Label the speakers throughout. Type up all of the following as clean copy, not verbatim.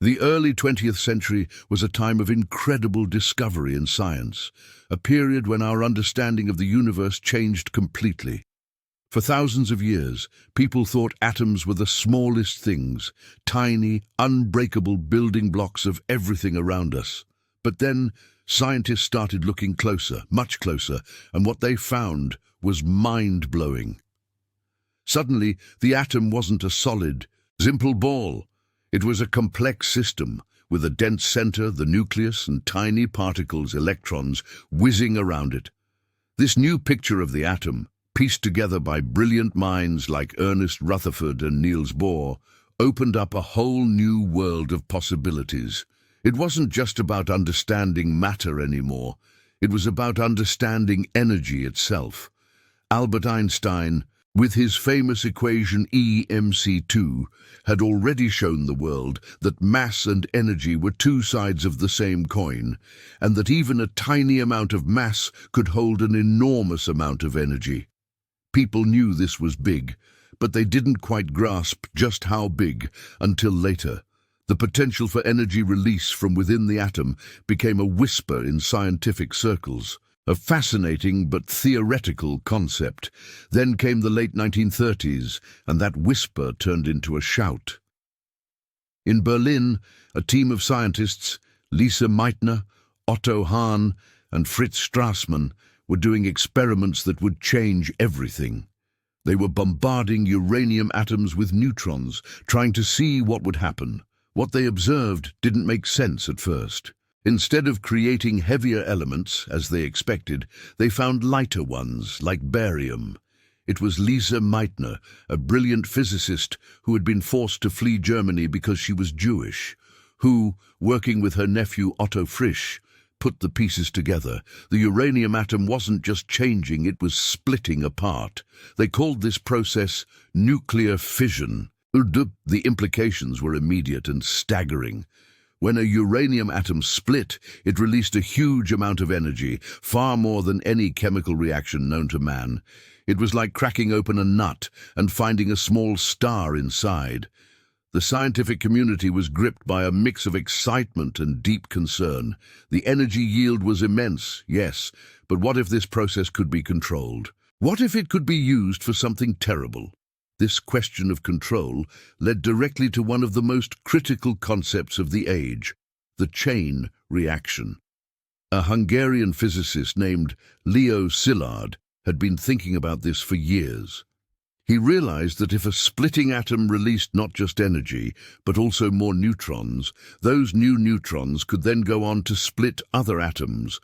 Speaker 1: The early 20th century was a time of incredible discovery in science, a period when our understanding of the universe changed completely. For thousands of years, people thought atoms were the smallest things, tiny, unbreakable building blocks of everything around us. But then, scientists started looking closer, much closer, and what they found was mind-blowing. Suddenly, the atom wasn't a solid, simple ball. It was a complex system, with a dense center, the nucleus, and tiny particles, electrons, whizzing around it. This new picture of the atom, pieced together by brilliant minds like Ernest Rutherford and Niels Bohr, opened up a whole new world of possibilities. It wasn't just about understanding matter anymore. It was about understanding energy itself. Albert Einstein, with his famous equation E=mc², had already shown the world that mass and energy were two sides of the same coin, and that even a tiny amount of mass could hold an enormous amount of energy. People knew this was big, but they didn't quite grasp just how big until later. The potential for energy release from within the atom became a whisper in scientific circles, a fascinating but theoretical concept. Then came the late 1930s, and that whisper turned into a shout. In Berlin, a team of scientists, Lise Meitner, Otto Hahn, and Fritz Strassmann, were doing experiments that would change everything. They were bombarding uranium atoms with neutrons, trying to see what would happen. What they observed didn't make sense at first. Instead of creating heavier elements, as they expected, they found lighter ones, like barium. It was Lise Meitner, a brilliant physicist who had been forced to flee Germany because she was Jewish, who, working with her nephew Otto Frisch, put the pieces together. The uranium atom wasn't just changing, it was splitting apart. They called this process nuclear fission. The implications were immediate and staggering. When a uranium atom split, it released a huge amount of energy, far more than any chemical reaction known to man. It was like cracking open a nut and finding a small star inside. The scientific community was gripped by a mix of excitement and deep concern. The energy yield was immense, yes, but what if this process could be controlled? What if it could be used for something terrible? This question of control led directly to one of the most critical concepts of the age, the chain reaction. A Hungarian physicist named Leo Szilard had been thinking about this for years. He realized that if a splitting atom released not just energy, but also more neutrons, those new neutrons could then go on to split other atoms,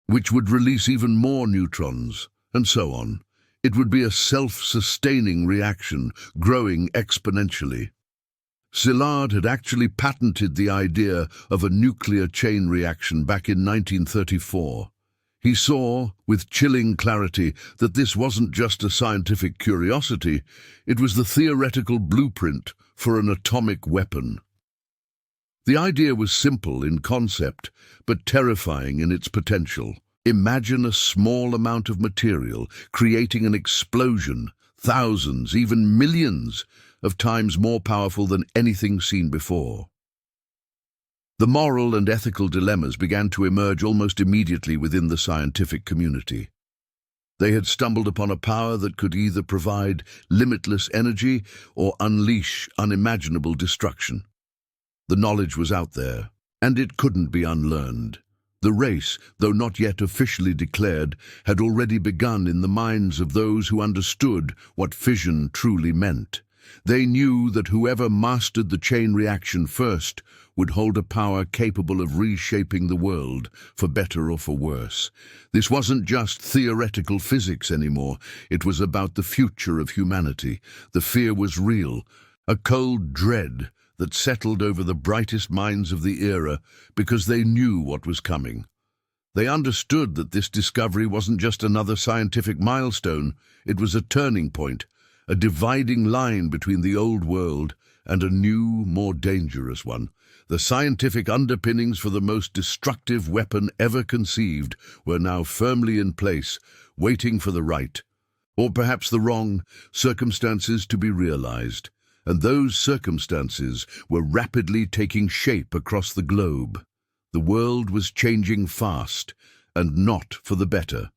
Speaker 1: which would release even more neutrons, and so on. It would be a self-sustaining reaction, growing exponentially. Szilard had actually patented the idea of a nuclear chain reaction back in 1934. He saw, with chilling clarity, that this wasn't just a scientific curiosity, it was the theoretical blueprint for an atomic weapon. The idea was simple in concept, but terrifying in its potential. Imagine a small amount of material creating an explosion, thousands, even millions of times more powerful than anything seen before. The moral and ethical dilemmas began to emerge almost immediately within the scientific community. They had stumbled upon a power that could either provide limitless energy or unleash unimaginable destruction. The knowledge was out there, and it couldn't be unlearned. The race, though not yet officially declared, had already begun in the minds of those who understood what fission truly meant. They knew that whoever mastered the chain reaction first would hold a power capable of reshaping the world, for better or for worse. This wasn't just theoretical physics anymore. It was about the future of humanity. The fear was real, a cold dread that settled over the brightest minds of the era because they knew what was coming. They understood that this discovery wasn't just another scientific milestone, it was a turning point, a dividing line between the old world and a new, more dangerous one. The scientific underpinnings for the most destructive weapon ever conceived were now firmly in place, waiting for the right, or perhaps the wrong, circumstances to be realized. and those circumstances were rapidly taking shape across the globe. The world was changing fast, and not for the better.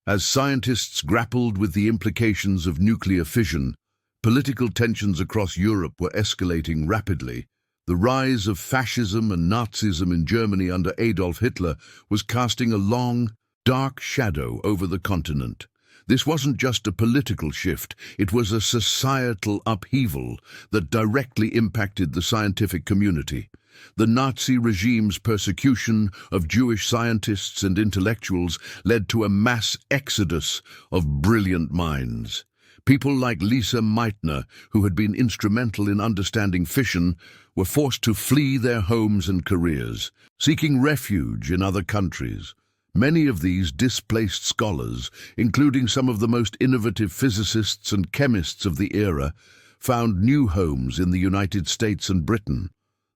Speaker 1: As scientists grappled with the implications of nuclear fission, political tensions across Europe were escalating rapidly. The rise of fascism and Nazism in Germany under Adolf Hitler was casting a long, dark shadow over the continent. This wasn't just a political shift, it was a societal upheaval that directly impacted the scientific community. The Nazi regime's persecution of Jewish scientists and intellectuals led to a mass exodus of brilliant minds. People like Lise Meitner, who had been instrumental in understanding fission, were forced to flee their homes and careers, seeking refuge in other countries. Many of these displaced scholars, including some of the most innovative physicists and chemists of the era, found new homes in the United States and Britain.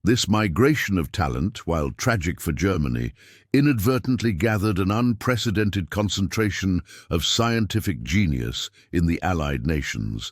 Speaker 1: This migration of talent, while tragic for Germany, inadvertently gathered an unprecedented concentration of scientific genius in the Allied nations,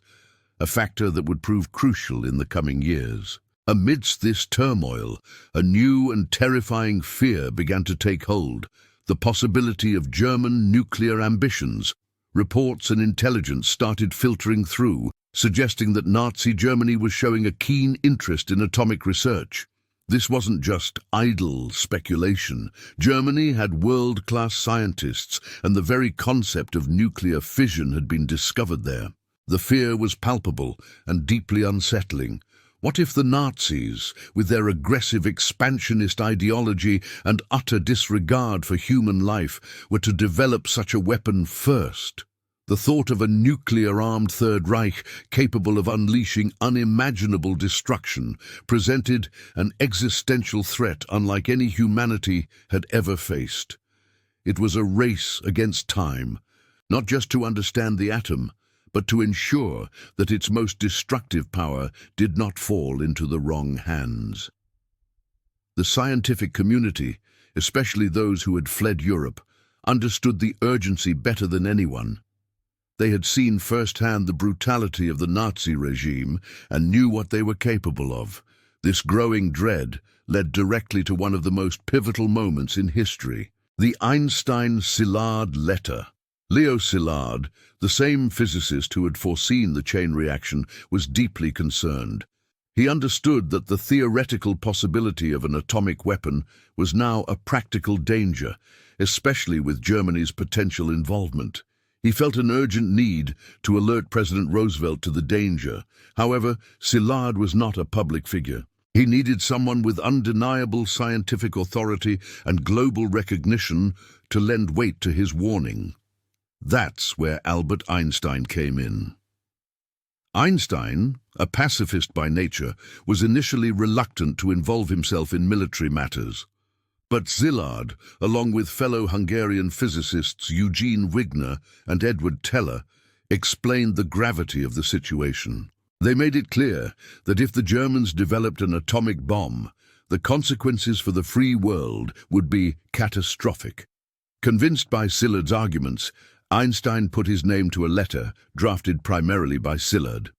Speaker 1: a factor that would prove crucial in the coming years. Amidst this turmoil, a new and terrifying fear began to take hold: the possibility of German nuclear ambitions. Reports and intelligence started filtering through, suggesting that Nazi Germany was showing a keen interest in atomic research. This wasn't just idle speculation. Germany had world-class scientists, and the very concept of nuclear fission had been discovered there. The fear was palpable and deeply unsettling. What if the Nazis, with their aggressive expansionist ideology and utter disregard for human life, were to develop such a weapon first? The thought of a nuclear-armed Third Reich capable of unleashing unimaginable destruction presented an existential threat unlike any humanity had ever faced. It was a race against time, not just to understand the atom, but to ensure that its most destructive power did not fall into the wrong hands. The scientific community, especially those who had fled Europe, understood the urgency better than anyone. They had seen firsthand the brutality of the Nazi regime and knew what they were capable of. This growing dread led directly to one of the most pivotal moments in history: the Einstein-Szilard letter. Leo Szilard, the same physicist who had foreseen the chain reaction, was deeply concerned. He understood that the theoretical possibility of an atomic weapon was now a practical danger, especially with Germany's potential involvement. He felt an urgent need to alert President Roosevelt to the danger. However, Szilard was not a public figure. He needed someone with undeniable scientific authority and global recognition to lend weight to his warning. That's where Albert Einstein came in. Einstein, a pacifist by nature, was initially reluctant to involve himself in military matters. But Szilard, along with fellow Hungarian physicists Eugene Wigner and Edward Teller, explained the gravity of the situation. They made it clear that if the Germans developed an atomic bomb, the consequences for the free world would be catastrophic. Convinced by Szilard's arguments, Einstein put his name to a letter drafted primarily by Szilard.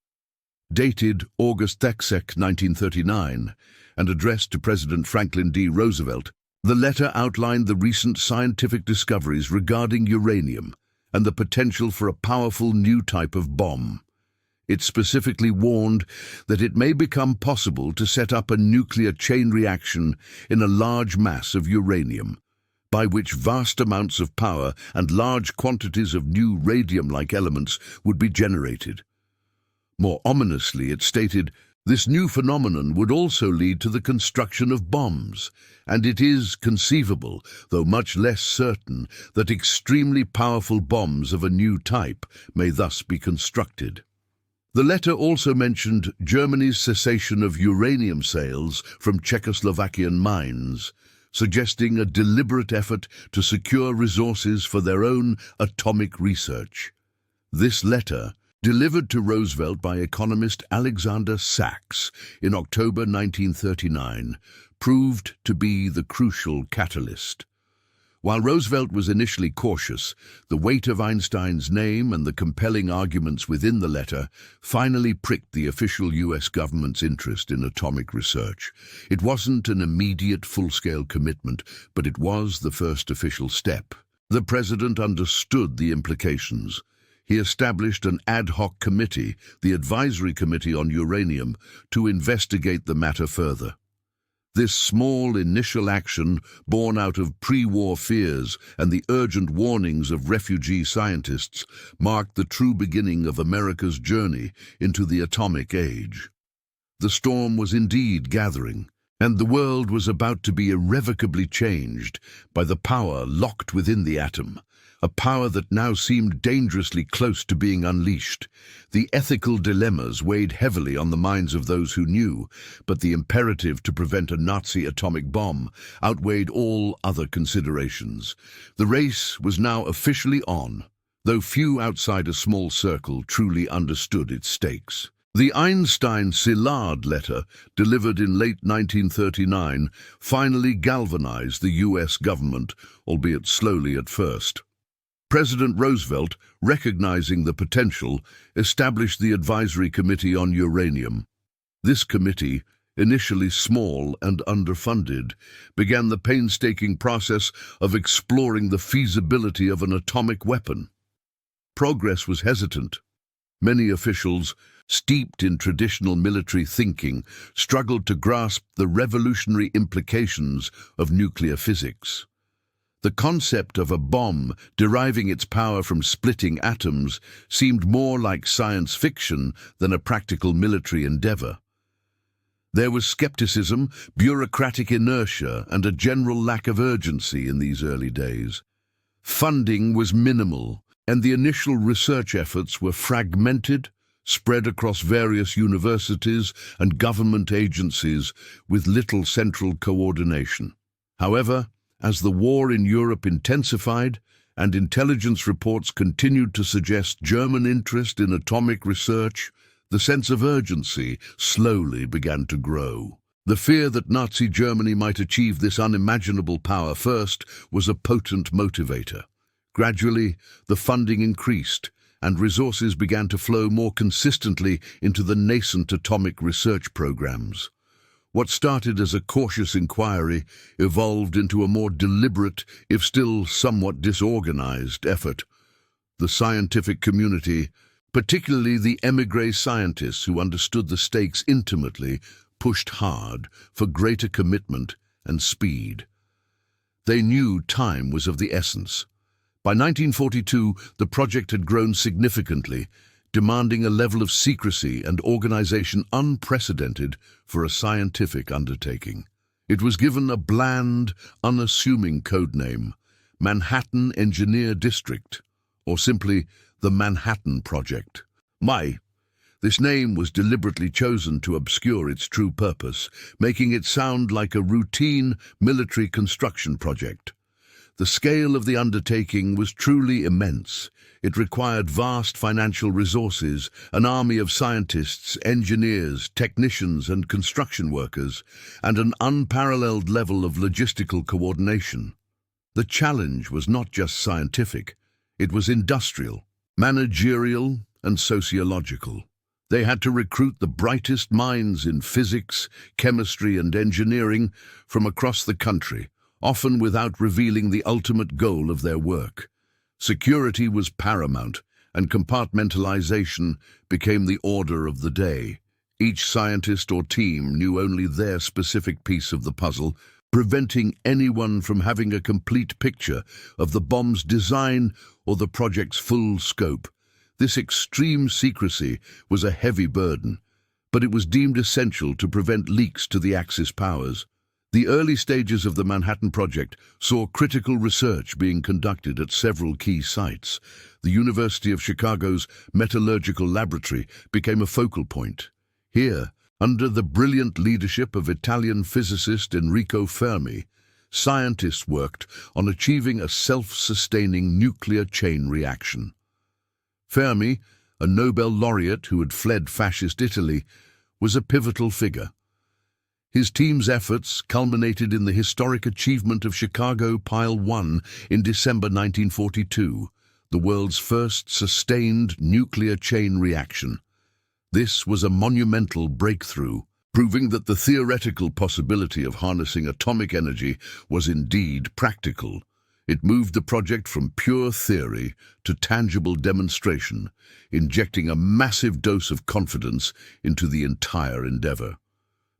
Speaker 1: Dated August 2, 1939, and addressed to President Franklin D. Roosevelt, the letter outlined the recent scientific discoveries regarding uranium and the potential for a powerful new type of bomb. It specifically warned that it may become possible to set up a nuclear chain reaction in a large mass of uranium, by which vast amounts of power and large quantities of new radium-like elements would be generated. More ominously, it stated, this new phenomenon would also lead to the construction of bombs, and it is conceivable, though much less certain, that extremely powerful bombs of a new type may thus be constructed. The letter also mentioned Germany's cessation of uranium sales from Czechoslovakian mines, suggesting a deliberate effort to secure resources for their own atomic research. This letter, delivered to Roosevelt by economist Alexander Sachs in October 1939, proved to be the crucial catalyst. While Roosevelt was initially cautious, the weight of Einstein's name and the compelling arguments within the letter finally pricked the official US government's interest in atomic research. It wasn't an immediate full-scale commitment, but it was the first official step. The president understood the implications. He established an ad hoc committee, the Advisory Committee on Uranium, to investigate the matter further. This small initial action, born out of pre-war fears and the urgent warnings of refugee scientists, marked the true beginning of America's journey into the atomic age. The storm was indeed gathering, and the world was about to be irrevocably changed by the power locked within the atom, a power that now seemed dangerously close to being unleashed. The ethical dilemmas weighed heavily on the minds of those who knew, but the imperative to prevent a Nazi atomic bomb outweighed all other considerations. The race was now officially on, though few outside a small circle truly understood its stakes. The Einstein-Szilard letter, delivered in late 1939, finally galvanized the US government, albeit slowly at first. President Roosevelt, recognizing the potential, established the Advisory Committee on Uranium. This committee, initially small and underfunded, began the painstaking process of exploring the feasibility of an atomic weapon. Progress was hesitant. Many officials, steeped in traditional military thinking, struggled to grasp the revolutionary implications of nuclear physics. The concept of a bomb deriving its power from splitting atoms seemed more like science fiction than a practical military endeavor. There was skepticism, bureaucratic inertia, and a general lack of urgency in these early days. Funding was minimal, and the initial research efforts were fragmented, spread across various universities and government agencies with little central coordination. However, as the war in Europe intensified and intelligence reports continued to suggest German interest in atomic research, the sense of urgency slowly began to grow. The fear that Nazi Germany might achieve this unimaginable power first was a potent motivator. Gradually, the funding increased, and resources began to flow more consistently into the nascent atomic research programs. What started as a cautious inquiry evolved into a more deliberate, if still somewhat disorganized, effort. The scientific community, particularly the émigré scientists who understood the stakes intimately, pushed hard for greater commitment and speed. They knew time was of the essence. By 1942, the project had grown significantly, demanding a level of secrecy and organization unprecedented for a scientific undertaking. It was given a bland, unassuming codename, Manhattan Engineer District, or simply the Manhattan Project. This name was deliberately chosen to obscure its true purpose, making it sound like a routine military construction project. The scale of the undertaking was truly immense. It required vast financial resources, an army of scientists, engineers, technicians, and construction workers, and an unparalleled level of logistical coordination. The challenge was not just scientific, it was industrial, managerial, and sociological. They had to recruit the brightest minds in physics, chemistry, and engineering from across the country, often without revealing the ultimate goal of their work. Security was paramount, and compartmentalization became the order of the day. Each scientist or team knew only their specific piece of the puzzle, preventing anyone from having a complete picture of the bomb's design or the project's full scope. This extreme secrecy was a heavy burden, but it was deemed essential to prevent leaks to the Axis powers. The early stages of the Manhattan Project saw critical research being conducted at several key sites. The University of Chicago's Metallurgical Laboratory became a focal point. Here, under the brilliant leadership of Italian physicist Enrico Fermi, scientists worked on achieving a self-sustaining nuclear chain reaction. Fermi, a Nobel laureate who had fled fascist Italy, was a pivotal figure. His team's efforts culminated in the historic achievement of Chicago Pile 1 in December 1942, the world's first sustained nuclear chain reaction. This was a monumental breakthrough, proving that the theoretical possibility of harnessing atomic energy was indeed practical. It moved the project from pure theory to tangible demonstration, injecting a massive dose of confidence into the entire endeavor.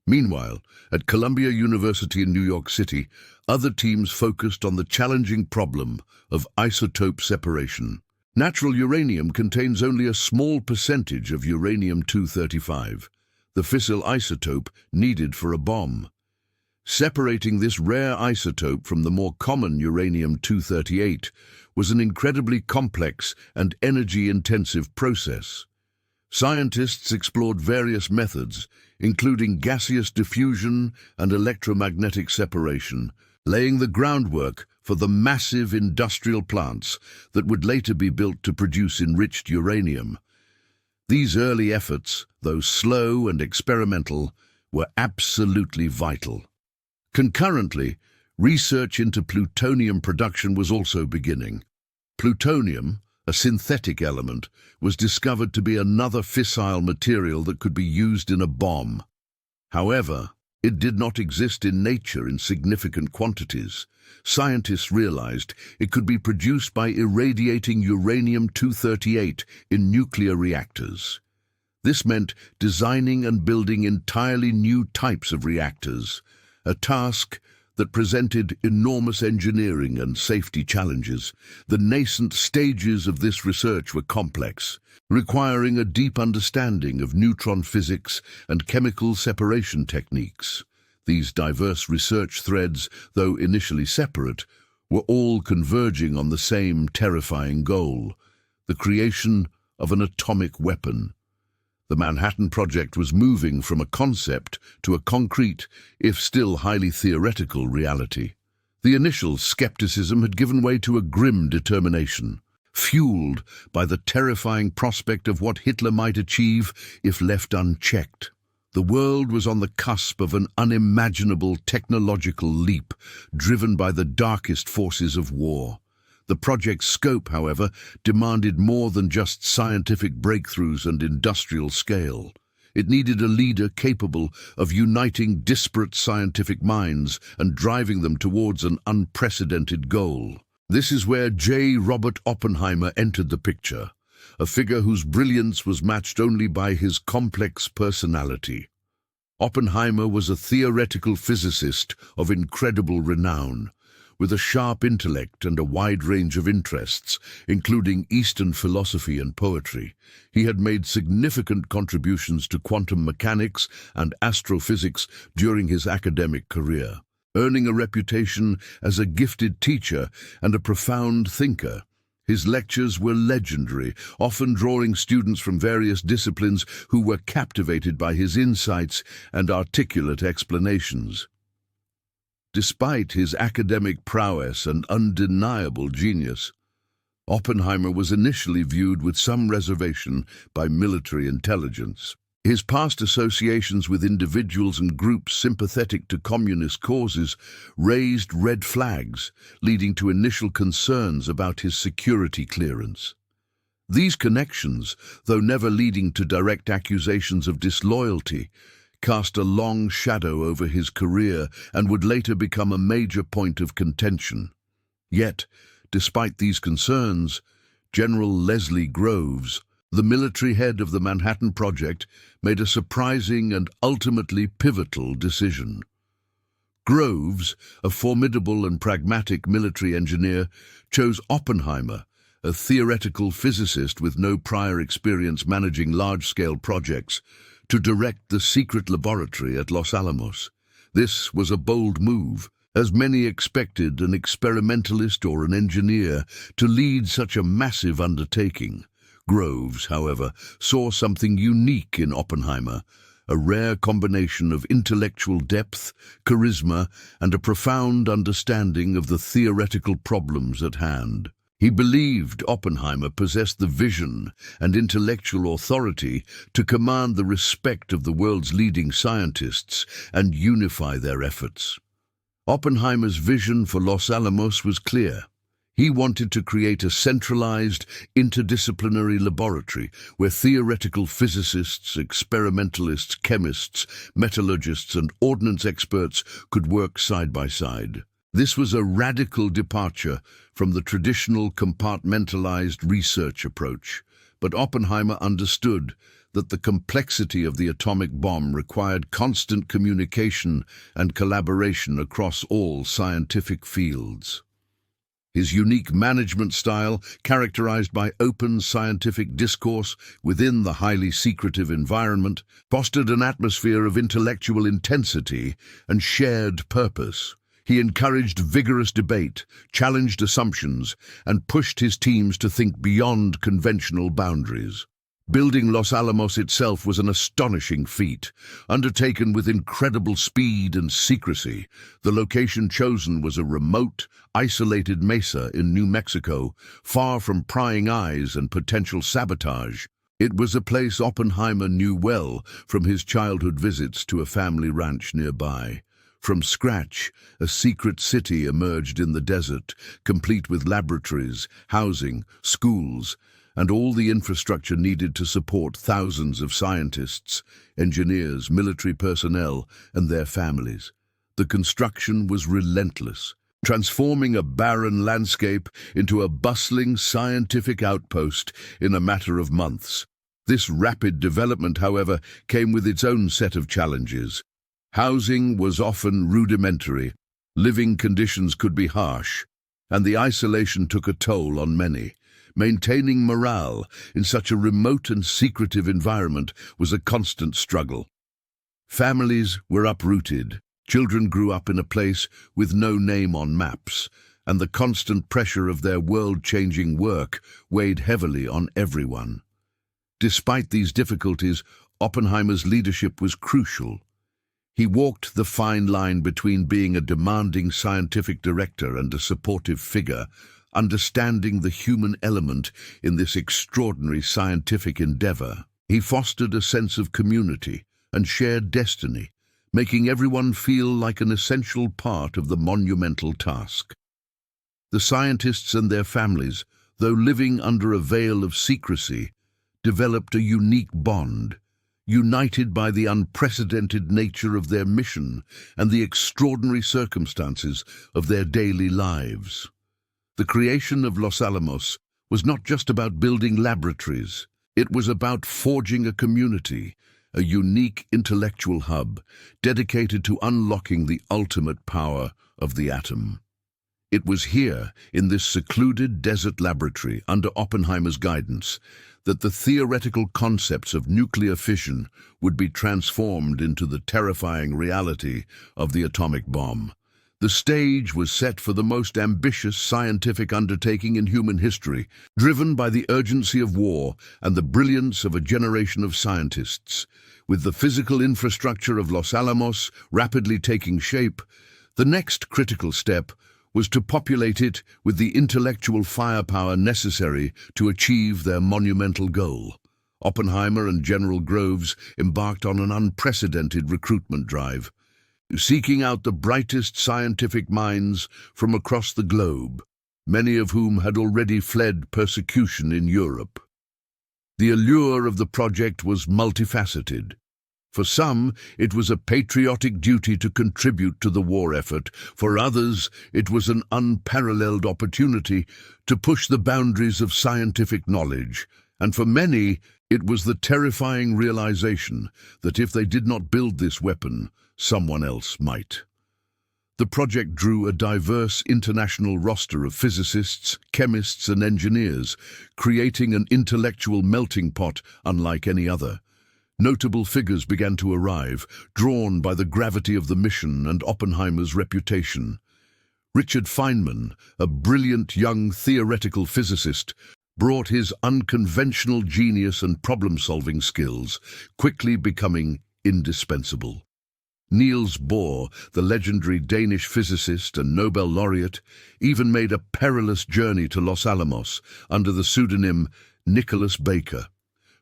Speaker 1: Meanwhile, at Columbia University in New York City, other teams focused on the challenging problem of isotope separation. Natural uranium contains only a small percentage of uranium-235, the fissile isotope needed for a bomb. Separating this rare isotope from the more common uranium-238 was an incredibly complex and energy-intensive process. Scientists explored various methods, including gaseous diffusion and electromagnetic separation, laying the groundwork for the massive industrial plants that would later be built to produce enriched uranium. These early efforts, though slow and experimental, were absolutely vital. Concurrently, research into plutonium production was also beginning. Plutonium, a synthetic element, was discovered to be another fissile material that could be used in a bomb. However, it did not exist in nature in significant quantities. Scientists realized it could be produced by irradiating uranium-238 in nuclear reactors. This meant designing and building entirely new types of reactors, a task that presented enormous engineering and safety challenges. The nascent stages of this research were complex, requiring a deep understanding of neutron physics and chemical separation techniques. These diverse research threads, though initially separate, were all converging on the same terrifying goal: the creation of an atomic weapon. The Manhattan Project was moving from a concept to a concrete, if still highly theoretical, reality. The initial skepticism had given way to a grim determination, fueled by the terrifying prospect of what Hitler might achieve if left unchecked. The world was on the cusp of an unimaginable technological leap, driven by the darkest forces of war. The project's scope, however, demanded more than just scientific breakthroughs and industrial scale. It needed a leader capable of uniting disparate scientific minds and driving them towards an unprecedented goal. This is where J. Robert Oppenheimer entered the picture, a figure whose brilliance was matched only by his complex personality. Oppenheimer was a theoretical physicist of incredible renown, with a sharp intellect and a wide range of interests, including Eastern philosophy and poetry. He had made significant contributions to quantum mechanics and astrophysics during his academic career, earning a reputation as a gifted teacher and a profound thinker. His lectures were legendary, often drawing students from various disciplines who were captivated by his insights and articulate explanations. Despite his academic prowess and undeniable genius, Oppenheimer was initially viewed with some reservation by military intelligence. His past associations with individuals and groups sympathetic to communist causes raised red flags, leading to initial concerns about his security clearance. These connections, though never leading to direct accusations of disloyalty, cast a long shadow over his career and would later become a major point of contention. Yet, despite these concerns, General Leslie Groves, the military head of the Manhattan Project, made a surprising and ultimately pivotal decision. Groves, a formidable and pragmatic military engineer, chose Oppenheimer, a theoretical physicist with no prior experience managing large-scale projects, to direct the secret laboratory at Los Alamos. This was a bold move, as many expected an experimentalist or an engineer to lead such a massive undertaking. Groves, however, saw something unique in Oppenheimer, a rare combination of intellectual depth, charisma, and a profound understanding of the theoretical problems at hand. He believed Oppenheimer possessed the vision and intellectual authority to command the respect of the world's leading scientists and unify their efforts. Oppenheimer's vision for Los Alamos was clear. He wanted to create a centralized, interdisciplinary laboratory where theoretical physicists, experimentalists, chemists, metallurgists, and ordnance experts could work side by side. This was a radical departure from the traditional compartmentalized research approach, but Oppenheimer understood that the complexity of the atomic bomb required constant communication and collaboration across all scientific fields. His unique management style, characterized by open scientific discourse within the highly secretive environment, fostered an atmosphere of intellectual intensity and shared purpose. He encouraged vigorous debate, challenged assumptions, and pushed his teams to think beyond conventional boundaries. Building Los Alamos itself was an astonishing feat, undertaken with incredible speed and secrecy. The location chosen was a remote, isolated mesa in New Mexico, far from prying eyes and potential sabotage. It was a place Oppenheimer knew well from his childhood visits to a family ranch nearby. From scratch, a secret city emerged in the desert, complete with laboratories, housing, schools, and all the infrastructure needed to support thousands of scientists, engineers, military personnel, and their families. The construction was relentless, transforming a barren landscape into a bustling scientific outpost in a matter of months. This rapid development, however, came with its own set of challenges. Housing was often rudimentary, living conditions could be harsh, and the isolation took a toll on many. Maintaining morale in such a remote and secretive environment was a constant struggle. Families were uprooted, children grew up in a place with no name on maps, and the constant pressure of their world-changing work weighed heavily on everyone. Despite these difficulties, Oppenheimer's leadership was crucial. He walked the fine line between being a demanding scientific director and a supportive figure, understanding the human element in this extraordinary scientific endeavor. He fostered a sense of community and shared destiny, making everyone feel like an essential part of the monumental task. The scientists and their families, though living under a veil of secrecy, developed a unique bond, united by the unprecedented nature of their mission and the extraordinary circumstances of their daily lives. The creation of Los Alamos was not just about building laboratories. It was about forging a community, a unique intellectual hub dedicated to unlocking the ultimate power of the atom. It was here, in this secluded desert laboratory under Oppenheimer's guidance, that the theoretical concepts of nuclear fission would be transformed into the terrifying reality of the atomic bomb. The stage was set for the most ambitious scientific undertaking in human history, driven by the urgency of war and the brilliance of a generation of scientists. With the physical infrastructure of Los Alamos rapidly taking shape, the next critical step was to populate it with the intellectual firepower necessary to achieve their monumental goal. Oppenheimer and General Groves embarked on an unprecedented recruitment drive, seeking out the brightest scientific minds from across the globe, many of whom had already fled persecution in Europe. The allure of the project was multifaceted. For some, it was a patriotic duty to contribute to the war effort. For others, it was an unparalleled opportunity to push the boundaries of scientific knowledge. And for many, it was the terrifying realization that if they did not build this weapon, someone else might. The project drew a diverse international roster of physicists, chemists, and engineers, creating an intellectual melting pot unlike any other. Notable figures began to arrive, drawn by the gravity of the mission and Oppenheimer's reputation. Richard Feynman, a brilliant young theoretical physicist, brought his unconventional genius and problem-solving skills, quickly becoming indispensable. Niels Bohr, the legendary Danish physicist and Nobel laureate, even made a perilous journey to Los Alamos under the pseudonym Nicholas Baker,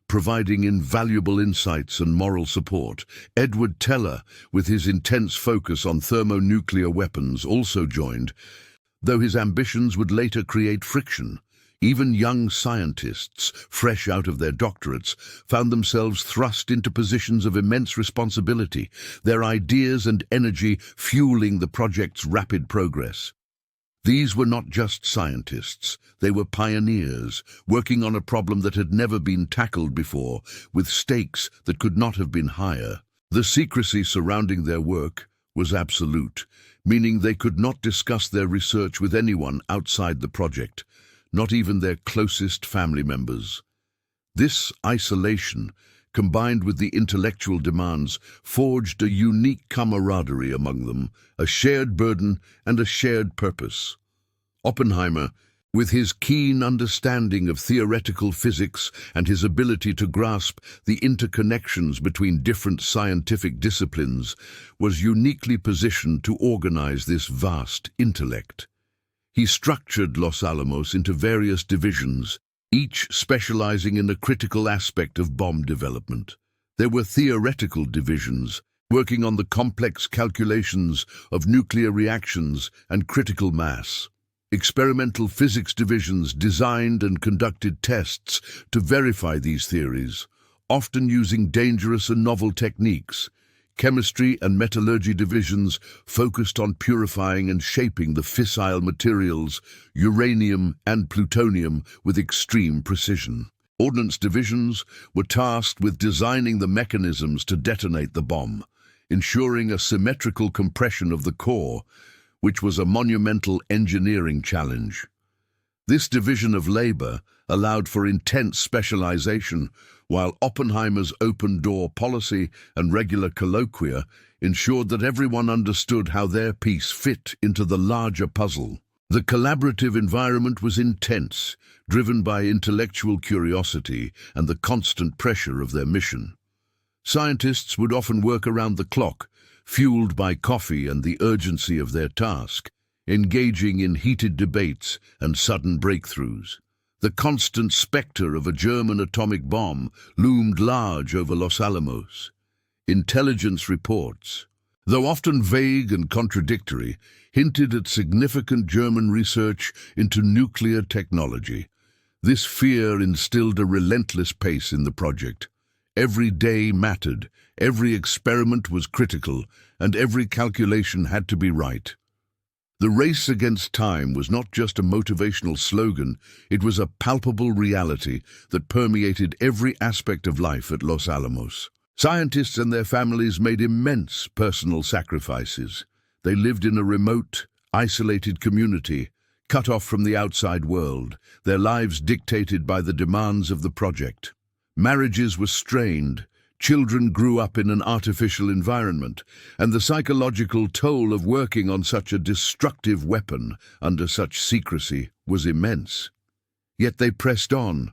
Speaker 1: providing invaluable insights and moral support. Edward Teller, with his intense focus on thermonuclear weapons, also joined, though his ambitions would later create friction. Even young scientists, fresh out of their doctorates, found themselves thrust into positions of immense responsibility, their ideas and energy fueling the project's rapid progress. These were not just scientists, they were pioneers, working on a problem that had never been tackled before, with stakes that could not have been higher. The secrecy surrounding their work was absolute, meaning they could not discuss their research with anyone outside the project, not even their closest family members. This isolation, combined with the intellectual demands, forged a unique camaraderie among them, a shared burden and a shared purpose. Oppenheimer, with his keen understanding of theoretical physics and his ability to grasp the interconnections between different scientific disciplines, was uniquely positioned to organize this vast intellect. He structured Los Alamos into various divisions, each specializing in a critical aspect of bomb development. There were theoretical divisions, working on the complex calculations of nuclear reactions and critical mass. Experimental physics divisions designed and conducted tests to verify these theories, often using dangerous and novel techniques. Chemistry and metallurgy divisions focused on purifying and shaping the fissile materials, uranium and plutonium, with extreme precision. Ordnance divisions were tasked with designing the mechanisms to detonate the bomb, ensuring a symmetrical compression of the core, which was a monumental engineering challenge. This division of labor allowed for intense specialization, while Oppenheimer's open-door policy and regular colloquia ensured that everyone understood how their piece fit into the larger puzzle. The collaborative environment was intense, driven by intellectual curiosity and the constant pressure of their mission. Scientists would often work around the clock, fueled by coffee and the urgency of their task, engaging in heated debates and sudden breakthroughs. The constant specter of a German atomic bomb loomed large over Los Alamos. Intelligence reports, though often vague and contradictory, hinted at significant German research into nuclear technology. This fear instilled a relentless pace in the project. Every day mattered, every experiment was critical, and every calculation had to be right. The race against time was not just a motivational slogan, it was a palpable reality that permeated every aspect of life at Los Alamos. Scientists and their families made immense personal sacrifices. They lived in a remote, isolated community, cut off from the outside world, their lives dictated by the demands of the project. Marriages were strained, children grew up in an artificial environment, and the psychological toll of working on such a destructive weapon under such secrecy was immense. Yet they pressed on,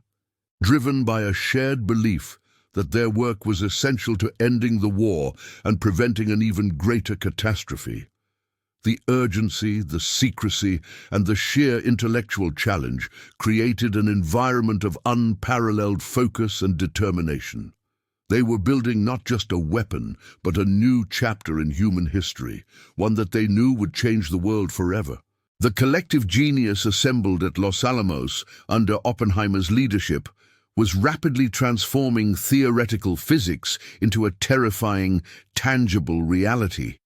Speaker 1: driven by a shared belief that their work was essential to ending the war and preventing an even greater catastrophe. The urgency, the secrecy, and the sheer intellectual challenge created an environment of unparalleled focus and determination. They were building not just a weapon, but a new chapter in human history, one that they knew would change the world forever. The collective genius assembled at Los Alamos under Oppenheimer's leadership was rapidly transforming theoretical physics into a terrifying, tangible reality.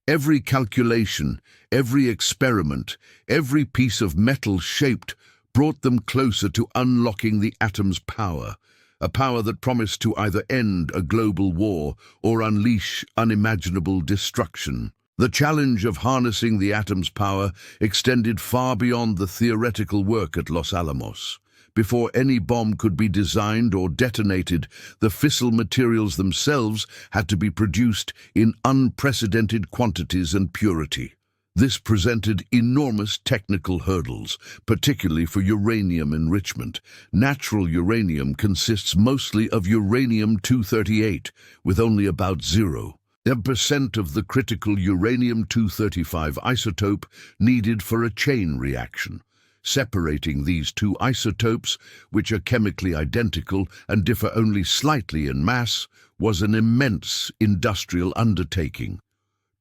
Speaker 1: Every calculation, every experiment, every piece of metal shaped brought them closer to unlocking the atom's power, a power that promised to either end a global war or unleash unimaginable destruction. The challenge of harnessing the atom's power extended far beyond the theoretical work at Los Alamos. Before any bomb could be designed or detonated, the fissile materials themselves had to be produced in unprecedented quantities and purity. This presented enormous technical hurdles, particularly for uranium enrichment. Natural uranium consists mostly of uranium-238, with only about 0. percent of the critical uranium-235 isotope needed for a chain reaction. Separating these two isotopes, which are chemically identical and differ only slightly in mass, was an immense industrial undertaking.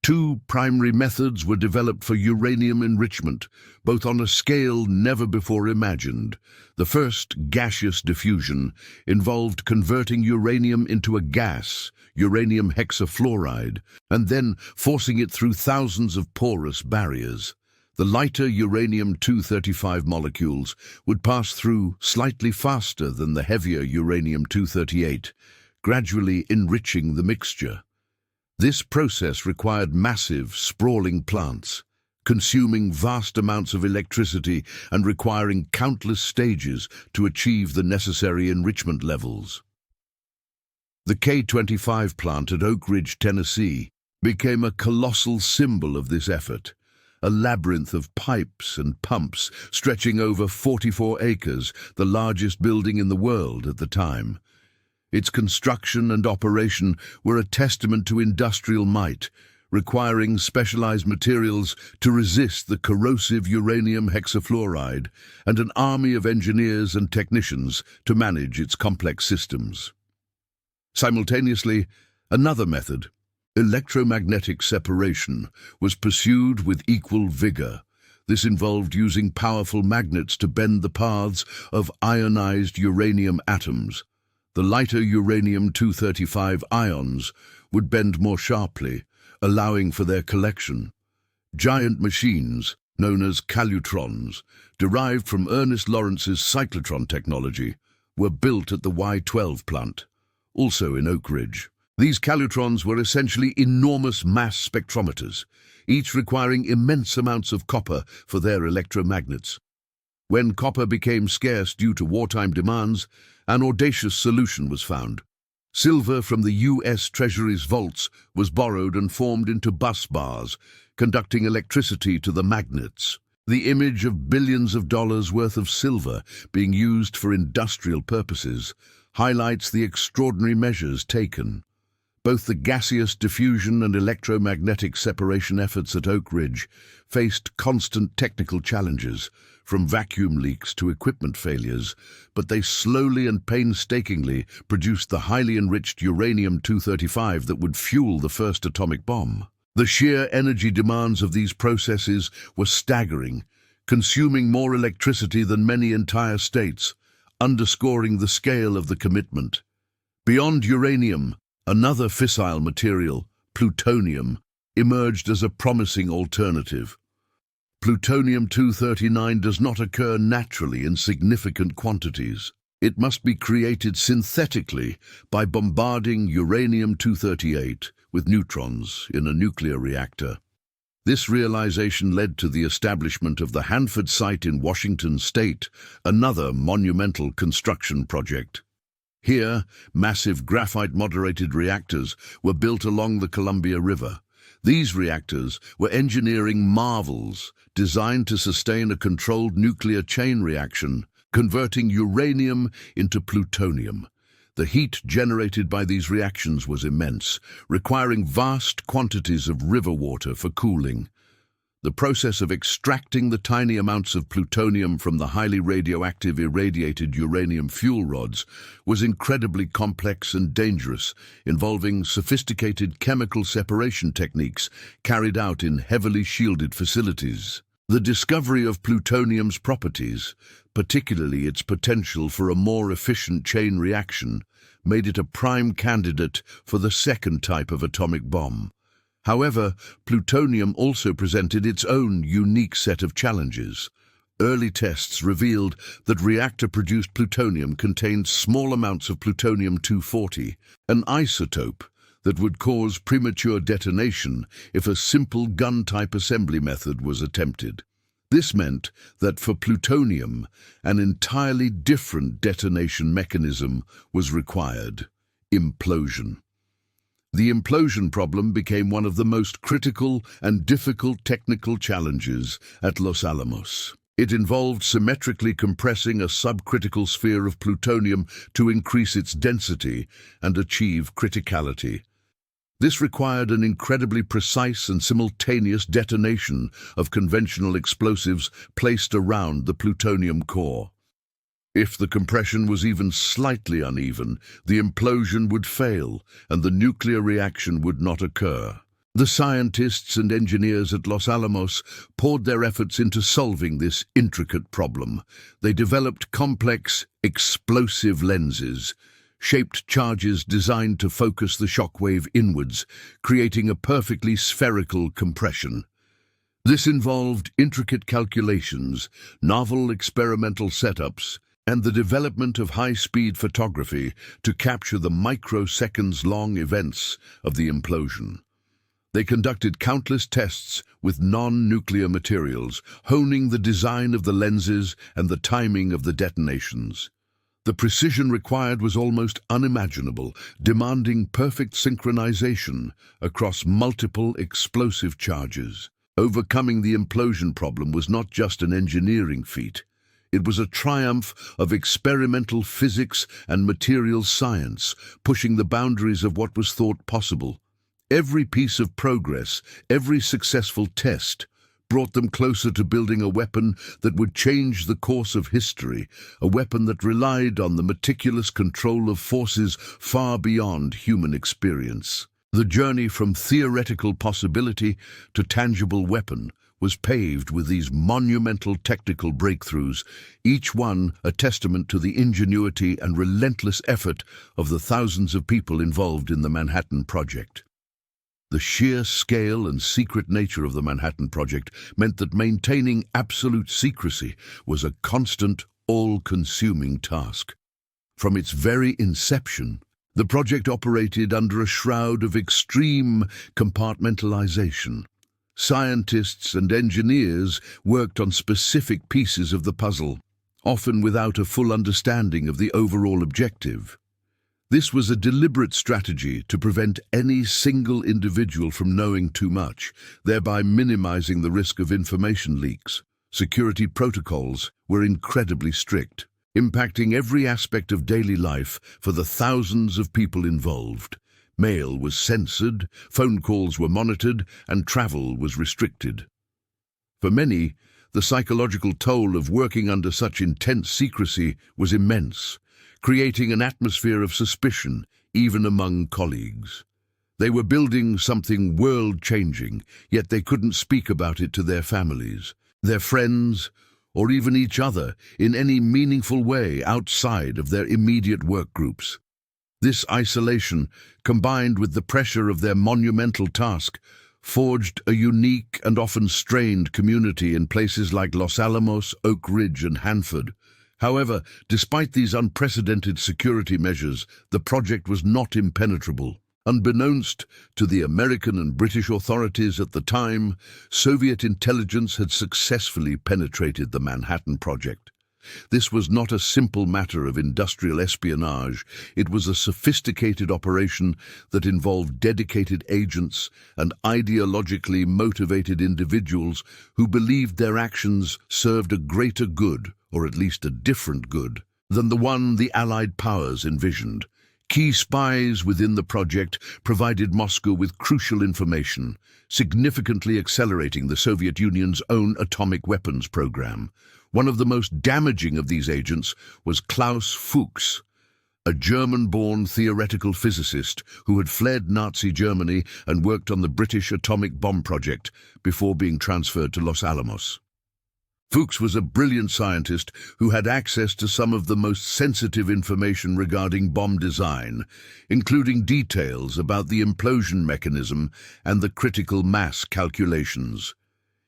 Speaker 1: Two primary methods were developed for uranium enrichment, both on a scale never before imagined. The first, gaseous diffusion, involved converting uranium into a gas, uranium hexafluoride, and then forcing it through thousands of porous barriers. The lighter uranium-235 molecules would pass through slightly faster than the heavier uranium-238, gradually enriching the mixture. This process required massive, sprawling plants, consuming vast amounts of electricity and requiring countless stages to achieve the necessary enrichment levels. The K-25 plant at Oak Ridge, Tennessee, became a colossal symbol of this effort. A labyrinth of pipes and pumps stretching over 44 acres, the largest building in the world at the time. Its construction and operation were a testament to industrial might, requiring specialized materials to resist the corrosive uranium hexafluoride and an army of engineers and technicians to manage its complex systems. Simultaneously, another method, electromagnetic separation, was pursued with equal vigor. This involved using powerful magnets to bend the paths of ionized uranium atoms. The lighter uranium-235 ions would bend more sharply, allowing for their collection. Giant machines, known as calutrons, derived from Ernest Lawrence's cyclotron technology, were built at the Y-12 plant, also in Oak Ridge. These calutrons were essentially enormous mass spectrometers, each requiring immense amounts of copper for their electromagnets. When copper became scarce due to wartime demands, an audacious solution was found. Silver from the U.S. Treasury's vaults was borrowed and formed into bus bars, conducting electricity to the magnets. The image of billions of dollars worth of silver being used for industrial purposes highlights the extraordinary measures taken. Both the gaseous diffusion and electromagnetic separation efforts at Oak Ridge faced constant technical challenges, from vacuum leaks to equipment failures, but they slowly and painstakingly produced the highly enriched uranium-235 that would fuel the first atomic bomb. The sheer energy demands of these processes were staggering, consuming more electricity than many entire states, underscoring the scale of the commitment. Beyond uranium, another fissile material, plutonium, emerged as a promising alternative. Plutonium-239 does not occur naturally in significant quantities. It must be created synthetically by bombarding uranium-238 with neutrons in a nuclear reactor. This realization led to the establishment of the Hanford site in Washington state, another monumental construction project. Here, massive graphite-moderated reactors were built along the Columbia River. These reactors were engineering marvels designed to sustain a controlled nuclear chain reaction, converting uranium into plutonium. The heat generated by these reactions was immense, requiring vast quantities of river water for cooling. The process of extracting the tiny amounts of plutonium from the highly radioactive irradiated uranium fuel rods was incredibly complex and dangerous, involving sophisticated chemical separation techniques carried out in heavily shielded facilities. The discovery of plutonium's properties, particularly its potential for a more efficient chain reaction, made it a prime candidate for the second type of atomic bomb. However, plutonium also presented its own unique set of challenges. Early tests revealed that reactor-produced plutonium contained small amounts of plutonium-240, an isotope that would cause premature detonation if a simple gun-type assembly method was attempted. This meant that for plutonium, an entirely different detonation mechanism was required: implosion. The implosion problem became one of the most critical and difficult technical challenges at Los Alamos. It involved symmetrically compressing a subcritical sphere of plutonium to increase its density and achieve criticality. This required an incredibly precise and simultaneous detonation of conventional explosives placed around the plutonium core. If the compression was even slightly uneven, the implosion would fail and the nuclear reaction would not occur. The scientists and engineers at Los Alamos poured their efforts into solving this intricate problem. They developed complex, explosive lenses, shaped charges designed to focus the shockwave inwards, creating a perfectly spherical compression. This involved intricate calculations, novel experimental setups, and the development of high-speed photography to capture the microseconds-long events of the implosion. They conducted countless tests with non-nuclear materials, honing the design of the lenses and the timing of the detonations. The precision required was almost unimaginable, demanding perfect synchronization across multiple explosive charges. Overcoming the implosion problem was not just an engineering feat. It was a triumph of experimental physics and materials science, pushing the boundaries of what was thought possible. Every piece of progress, every successful test, brought them closer to building a weapon that would change the course of history, a weapon that relied on the meticulous control of forces far beyond human experience. The journey from theoretical possibility to tangible weapon was paved with these monumental technical breakthroughs, each one a testament to the ingenuity and relentless effort of the thousands of people involved in the Manhattan Project. The sheer scale and secret nature of the Manhattan Project meant that maintaining absolute secrecy was a constant, all-consuming task. From its very inception, the project operated under a shroud of extreme compartmentalization. Scientists and engineers worked on specific pieces of the puzzle, often without a full understanding of the overall objective. This was a deliberate strategy to prevent any single individual from knowing too much, thereby minimizing the risk of information leaks. Security protocols were incredibly strict, impacting every aspect of daily life for the thousands of people involved. Mail was censored, phone calls were monitored, and travel was restricted. For many, the psychological toll of working under such intense secrecy was immense, creating an atmosphere of suspicion even among colleagues. They were building something world-changing, yet they couldn't speak about it to their families, their friends, or even each other in any meaningful way outside of their immediate work groups. This isolation, combined with the pressure of their monumental task, forged a unique and often strained community in places like Los Alamos, Oak Ridge, and Hanford. However, despite these unprecedented security measures, the project was not impenetrable. Unbeknownst to the American and British authorities at the time, Soviet intelligence had successfully penetrated the Manhattan Project. This was not a simple matter of industrial espionage. It was a sophisticated operation that involved dedicated agents and ideologically motivated individuals who believed their actions served a greater good, or at least a different good, than the one the Allied powers envisioned. Key spies within the project provided Moscow with crucial information, significantly accelerating the Soviet Union's own atomic weapons program. One of the most damaging of these agents was Klaus Fuchs, a German-born theoretical physicist who had fled Nazi Germany and worked on the British atomic bomb project before being transferred to Los Alamos. Fuchs was a brilliant scientist who had access to some of the most sensitive information regarding bomb design, including details about the implosion mechanism and the critical mass calculations.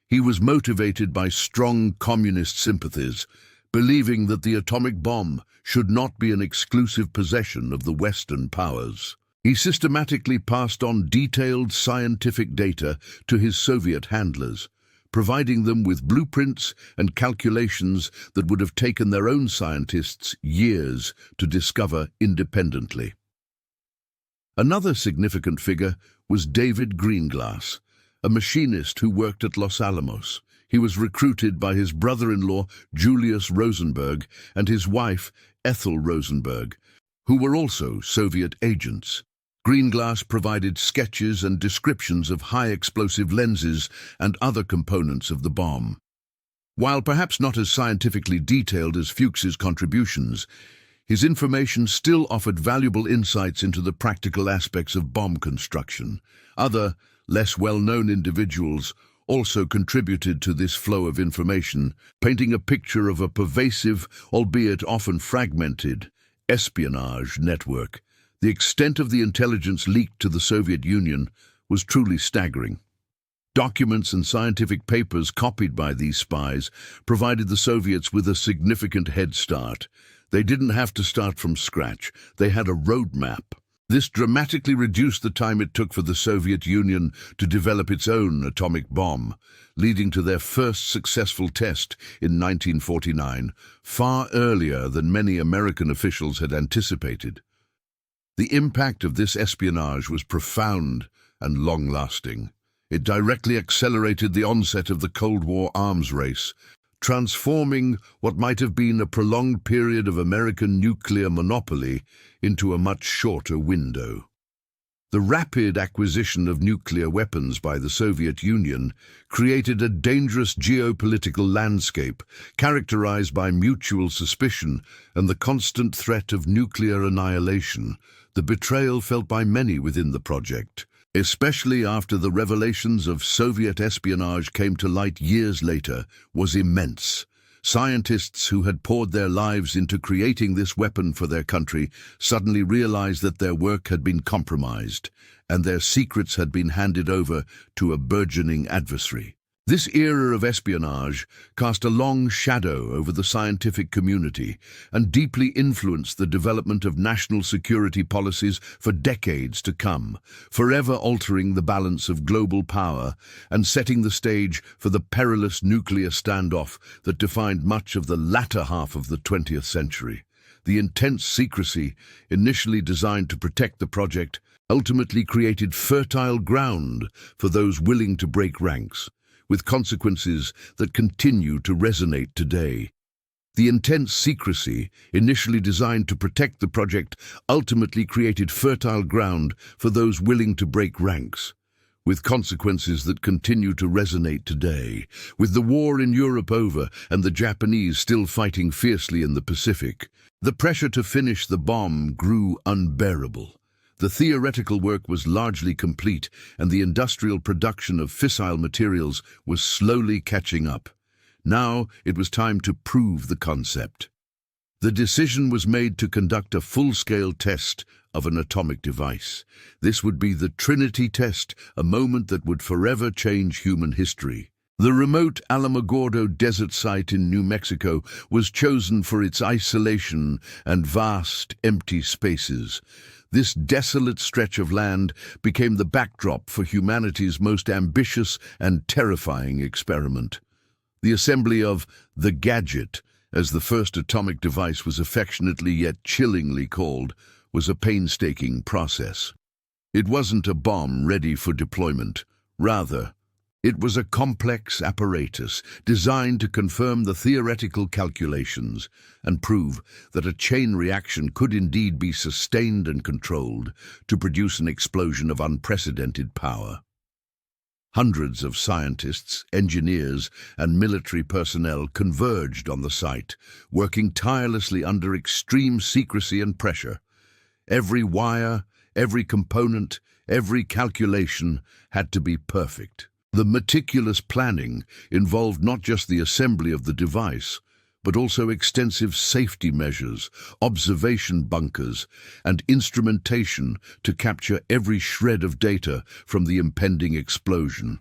Speaker 1: He was motivated by strong communist sympathies, believing that the atomic bomb should not be an exclusive possession of the Western powers. He systematically passed on detailed scientific data to his Soviet handlers, providing them with blueprints and calculations that would have taken their own scientists years to discover independently. Another significant figure was David Greenglass, a machinist who worked at Los Alamos. He was recruited by his brother-in-law, Julius Rosenberg, and his wife, Ethel Rosenberg, who were also Soviet agents. Green glass provided sketches and descriptions of high-explosive lenses and other components of the bomb. While perhaps not as scientifically detailed as Fuchs's contributions, his information still offered valuable insights into the practical aspects of bomb construction. Other, less well-known individuals also contributed to this flow of information, painting a picture of a pervasive, albeit often fragmented, espionage network. The extent of the intelligence leaked to the Soviet Union was truly staggering. Documents and scientific papers copied by these spies provided the Soviets with a significant head start. They didn't have to start from scratch. They had a roadmap. This dramatically reduced the time it took for the Soviet Union to develop its own atomic bomb, leading to their first successful test in 1949, far earlier than many American officials had anticipated. The impact of this espionage was profound and long-lasting. It directly accelerated the onset of the Cold War arms race, transforming what might have been a prolonged period of American nuclear monopoly into a much shorter window. The rapid acquisition of nuclear weapons by the Soviet Union created a dangerous geopolitical landscape characterized by mutual suspicion and the constant threat of nuclear annihilation, the betrayal felt by many within the project. Especially after the revelations of Soviet espionage came to light years later, was immense. Scientists who had poured their lives into creating this weapon for their country suddenly realized that their work had been compromised, and their secrets had been handed over to a burgeoning adversary. This era of espionage cast a long shadow over the scientific community and deeply influenced the development of national security policies for decades to come, forever altering the balance of global power and setting the stage for the perilous nuclear standoff that defined much of the latter half of the 20th century. The intense secrecy, initially designed to protect the project, ultimately created fertile ground for those willing to break ranks, with consequences that continue to resonate today. The intense secrecy, initially designed to protect the project, ultimately created fertile ground for those willing to break ranks, with consequences that continue to resonate today. With the war in Europe over and the Japanese still fighting fiercely in the Pacific, the pressure to finish the bomb grew unbearable. The theoretical work was largely complete, and the industrial production of fissile materials was slowly catching up. Now it was time to prove the concept. The decision was made to conduct a full-scale test of an atomic device. This would be the Trinity Test, a moment that would forever change human history. The remote Alamogordo desert site in New Mexico was chosen for its isolation and vast, empty spaces. This desolate stretch of land became the backdrop for humanity's most ambitious and terrifying experiment. The assembly of the Gadget, as the first atomic device was affectionately yet chillingly called, was a painstaking process. It wasn't a bomb ready for deployment. Rather, it was a complex apparatus designed to confirm the theoretical calculations and prove that a chain reaction could indeed be sustained and controlled to produce an explosion of unprecedented power. Hundreds of scientists, engineers, and military personnel converged on the site, working tirelessly under extreme secrecy and pressure. Every wire, every component, every calculation had to be perfect. The meticulous planning involved not just the assembly of the device, but also extensive safety measures, observation bunkers, and instrumentation to capture every shred of data from the impending explosion.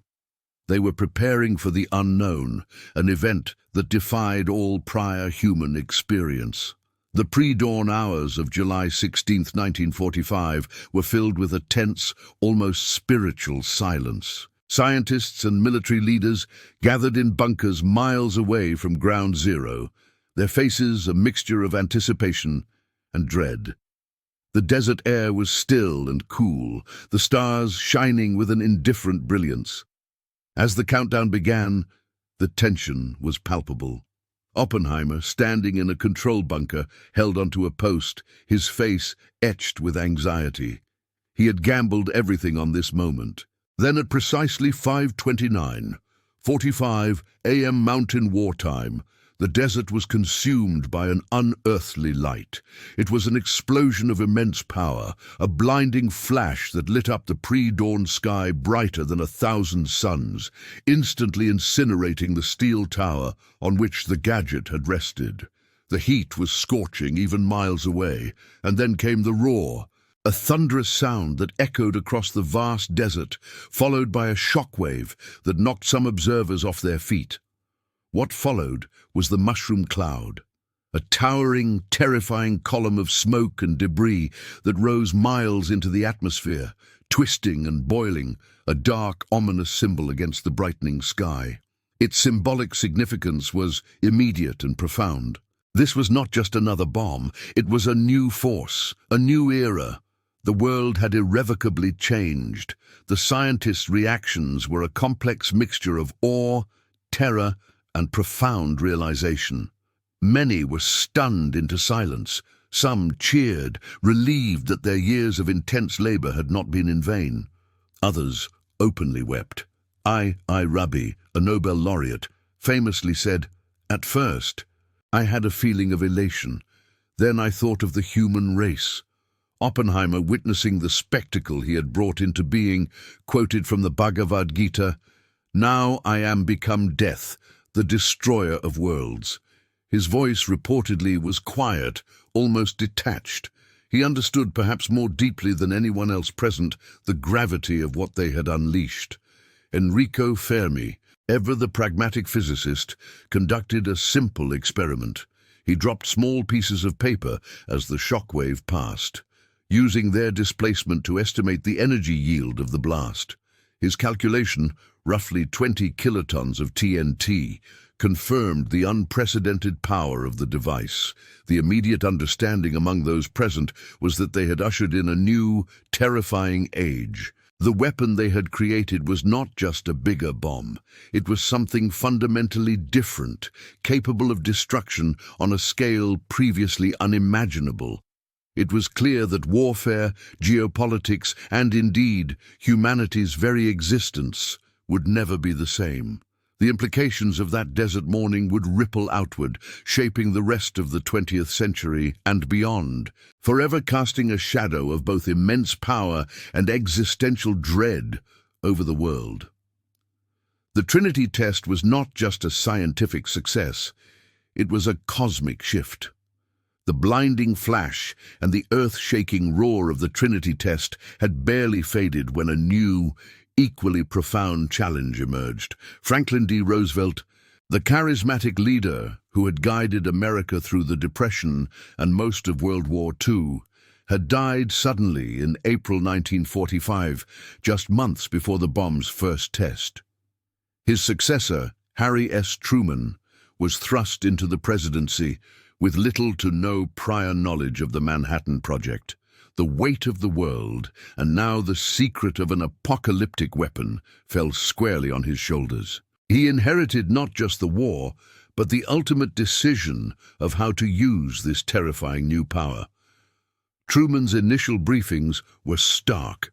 Speaker 1: They were preparing for the unknown, an event that defied all prior human experience. The pre-dawn hours of July 16, 1945, were filled with a tense, almost spiritual silence. Scientists and military leaders gathered in bunkers miles away from ground zero, their faces a mixture of anticipation and dread. The desert air was still and cool, the stars shining with an indifferent brilliance. As the countdown began, the tension was palpable. Oppenheimer, standing in a control bunker, held onto a post, his face etched with anxiety. He had gambled everything on this moment. Then at precisely 5:29:45 a.m. Mountain War Time, the desert was consumed by an unearthly light. It was an explosion of immense power, a blinding flash that lit up the pre-dawn sky brighter than 1,000 suns, instantly incinerating the steel tower on which the Gadget had rested. The heat was scorching even miles away, and then came the roar, a thunderous sound that echoed across the vast desert, followed by a shockwave that knocked some observers off their feet. What followed was the mushroom cloud, a towering, terrifying column of smoke and debris that rose miles into the atmosphere, twisting and boiling, a dark, ominous symbol against the brightening sky. Its symbolic significance was immediate and profound. This was not just another bomb, it was a new force, a new era. The world had irrevocably changed. The scientists' reactions were a complex mixture of awe, terror, and profound realization. Many were stunned into silence. Some cheered, relieved that their years of intense labor had not been in vain. Others openly wept. I. Rabi, a Nobel laureate, famously said, "At first, I had a feeling of elation. Then I thought of the human race." Oppenheimer, witnessing the spectacle he had brought into being, quoted from the Bhagavad Gita, "Now I am become death, the destroyer of worlds." His voice reportedly was quiet, almost detached. He understood perhaps more deeply than anyone else present the gravity of what they had unleashed. Enrico Fermi, ever the pragmatic physicist, conducted a simple experiment. He dropped small pieces of paper as the shockwave passed, using their displacement to estimate the energy yield of the blast. His calculation, roughly 20 kilotons of TNT, confirmed the unprecedented power of the device. The immediate understanding among those present was that they had ushered in a new, terrifying age. The weapon they had created was not just a bigger bomb. It was something fundamentally different, capable of destruction on a scale previously unimaginable. It was clear that warfare, geopolitics, and indeed humanity's very existence would never be the same. The implications of that desert morning would ripple outward, shaping the rest of the 20th century and beyond, forever casting a shadow of both immense power and existential dread over the world. The Trinity Test was not just a scientific success, it was a cosmic shift. The blinding flash and the earth-shaking roar of the Trinity Test had barely faded when a new, equally profound challenge emerged. Franklin D. Roosevelt, the charismatic leader who had guided America through the Depression and most of World War II, had died suddenly in April 1945, just months before the bomb's first test. His successor, Harry S. Truman, was thrust into the presidency with little to no prior knowledge of the Manhattan Project. The weight of the world, and now the secret of an apocalyptic weapon, fell squarely on his shoulders. He inherited not just the war, but the ultimate decision of how to use this terrifying new power. Truman's initial briefings were stark.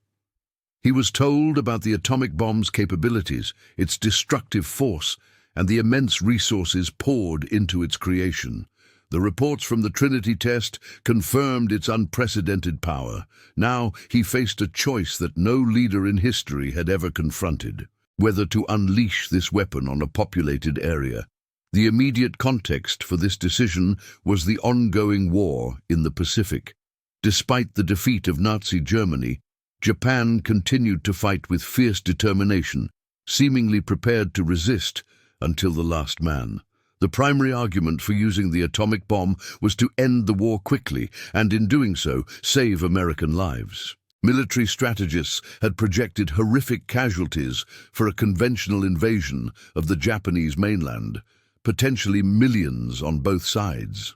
Speaker 1: He was told about the atomic bomb's capabilities, its destructive force, and the immense resources poured into its creation. The reports from the Trinity Test confirmed its unprecedented power. Now he faced a choice that no leader in history had ever confronted: whether to unleash this weapon on a populated area. The immediate context for this decision was the ongoing war in the Pacific. Despite the defeat of Nazi Germany, Japan continued to fight with fierce determination, seemingly prepared to resist until the last man. The primary argument for using the atomic bomb was to end the war quickly and, in doing so, save American lives. Military strategists had projected horrific casualties for a conventional invasion of the Japanese mainland, potentially millions on both sides.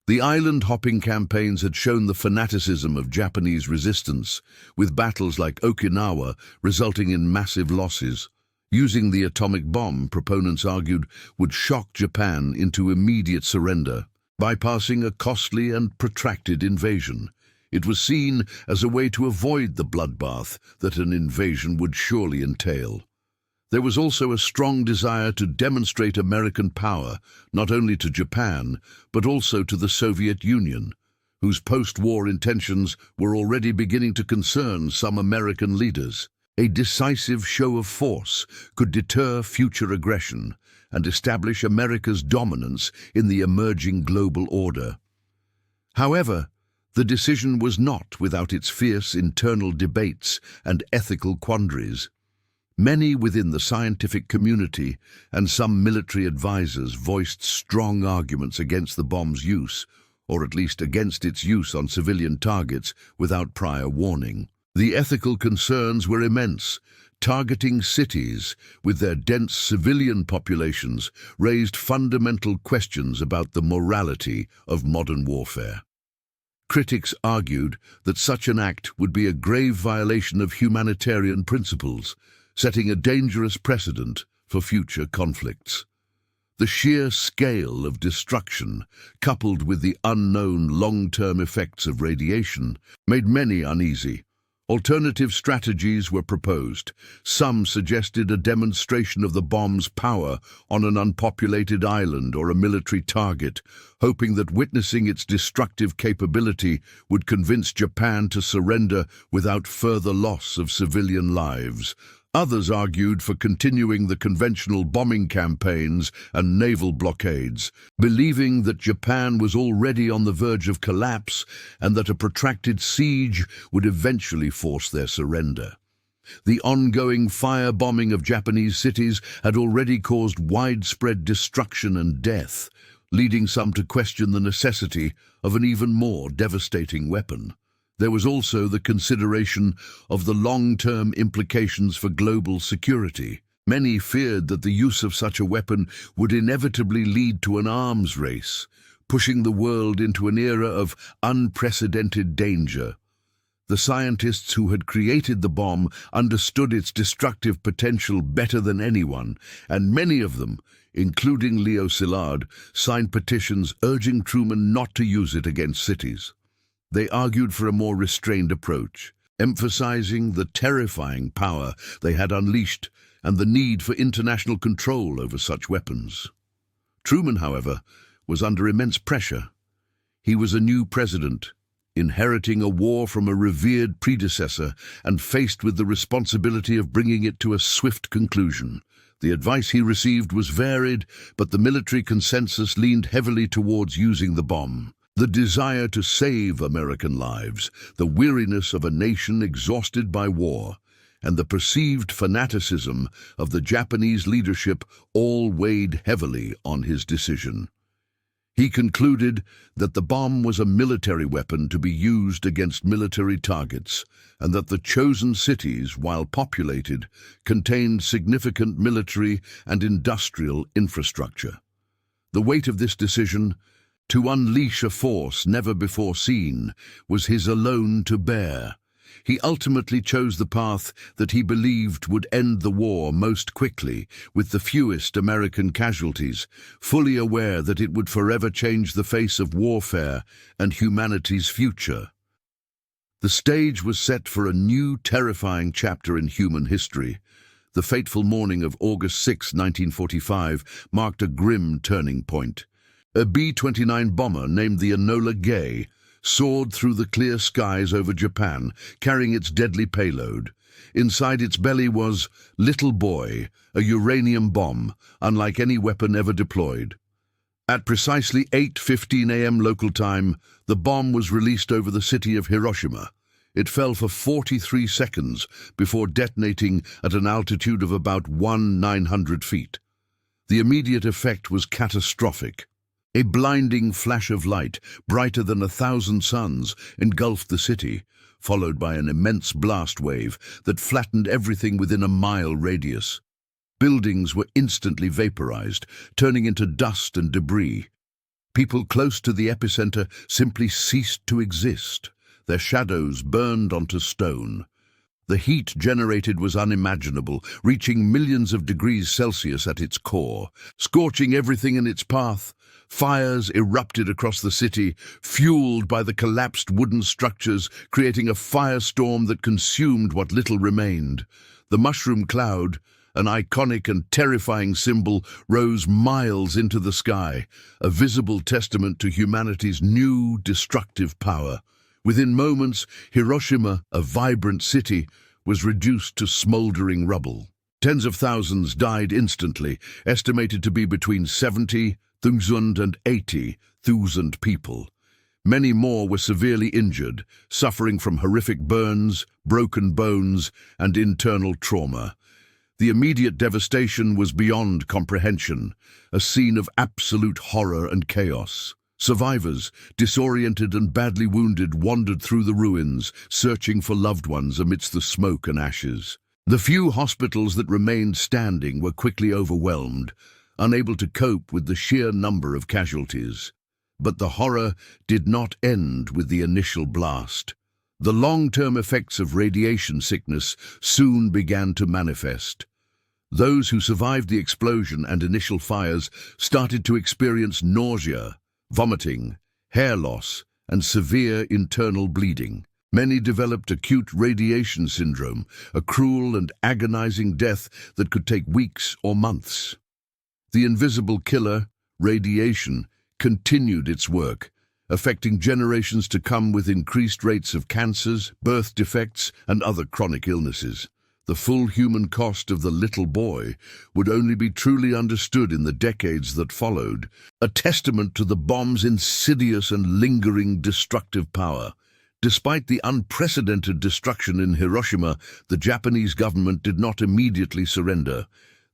Speaker 1: The island-hopping campaigns had shown the fanaticism of Japanese resistance, with battles like Okinawa resulting in massive losses. Using the atomic bomb, proponents argued, would shock Japan into immediate surrender, bypassing a costly and protracted invasion. It was seen as a way to avoid the bloodbath that an invasion would surely entail. There was also a strong desire to demonstrate American power, not only to Japan, but also to the Soviet Union, whose post-war intentions were already beginning to concern some American leaders. A decisive show of force could deter future aggression and establish America's dominance in the emerging global order. However, the decision was not without its fierce internal debates and ethical quandaries. Many within the scientific community and some military advisors voiced strong arguments against the bomb's use, or at least against its use on civilian targets without prior warning. The ethical concerns were immense. Targeting cities with their dense civilian populations raised fundamental questions about the morality of modern warfare. Critics argued that such an act would be a grave violation of humanitarian principles, setting a dangerous precedent for future conflicts. The sheer scale of destruction, coupled with the unknown long-term effects of radiation, made many uneasy. Alternative strategies were proposed. Some suggested a demonstration of the bomb's power on an unpopulated island or a military target, hoping that witnessing its destructive capability would convince Japan to surrender without further loss of civilian lives. Others argued for continuing the conventional bombing campaigns and naval blockades, believing that Japan was already on the verge of collapse and that a protracted siege would eventually force their surrender. The ongoing firebombing of Japanese cities had already caused widespread destruction and death, leading some to question the necessity of an even more devastating weapon. There was also the consideration of the long-term implications for global security. Many feared that the use of such a weapon would inevitably lead to an arms race, pushing the world into an era of unprecedented danger. The scientists who had created the bomb understood its destructive potential better than anyone, and many of them, including Leo Szilard, signed petitions urging Truman not to use it against cities. They argued for a more restrained approach, emphasizing the terrifying power they had unleashed and the need for international control over such weapons. Truman, however, was under immense pressure. He was a new president, inheriting a war from a revered predecessor and faced with the responsibility of bringing it to a swift conclusion. The advice he received was varied, but the military consensus leaned heavily towards using the bomb. The desire to save American lives, the weariness of a nation exhausted by war, and the perceived fanaticism of the Japanese leadership all weighed heavily on his decision. He concluded that the bomb was a military weapon to be used against military targets, and that the chosen cities, while populated, contained significant military and industrial infrastructure. The weight of this decision, to unleash a force never before seen, was his alone to bear. He ultimately chose the path that he believed would end the war most quickly, with the fewest American casualties, fully aware that it would forever change the face of warfare and humanity's future. The stage was set for a new, terrifying chapter in human history. The fateful morning of August 6, 1945, marked a grim turning point. A B-29 bomber named the Enola Gay soared through the clear skies over Japan, carrying its deadly payload. Inside its belly was Little Boy, a uranium bomb, unlike any weapon ever deployed. At precisely 8:15 a.m. local time, the bomb was released over the city of Hiroshima. It fell for 43 seconds before detonating at an altitude of about 1,900 feet. The immediate effect was catastrophic. A blinding flash of light, brighter than 1,000 suns, engulfed the city, followed by an immense blast wave that flattened everything within a mile radius. Buildings were instantly vaporized, turning into dust and debris. People close to the epicenter simply ceased to exist, their shadows burned onto stone. The heat generated was unimaginable, reaching millions of degrees Celsius at its core, scorching everything in its path. Fires erupted across the city, fueled by the collapsed wooden structures, creating a firestorm that consumed what little remained. The mushroom cloud, an iconic and terrifying symbol, rose miles into the sky, a visible testament to humanity's new destructive power. Within moments, Hiroshima, a vibrant city, was reduced to smoldering rubble. Tens of thousands died instantly, estimated to be between 70,000 and 80,000 people. Many more were severely injured, suffering from horrific burns, broken bones, and internal trauma. The immediate devastation was beyond comprehension, a scene of absolute horror and chaos. Survivors, disoriented and badly wounded, wandered through the ruins, searching for loved ones amidst the smoke and ashes. The few hospitals that remained standing were quickly overwhelmed, unable to cope with the sheer number of casualties. But the horror did not end with the initial blast. The long-term effects of radiation sickness soon began to manifest. Those who survived the explosion and initial fires started to experience nausea, vomiting, hair loss, and severe internal bleeding. Many developed acute radiation syndrome, a cruel and agonizing death that could take weeks or months. The invisible killer, radiation, continued its work, affecting generations to come with increased rates of cancers, birth defects, and other chronic illnesses. The full human cost of the little boy would only be truly understood in the decades that followed, a testament to the bomb's insidious and lingering destructive power. Despite the unprecedented destruction in Hiroshima, the Japanese government did not immediately surrender.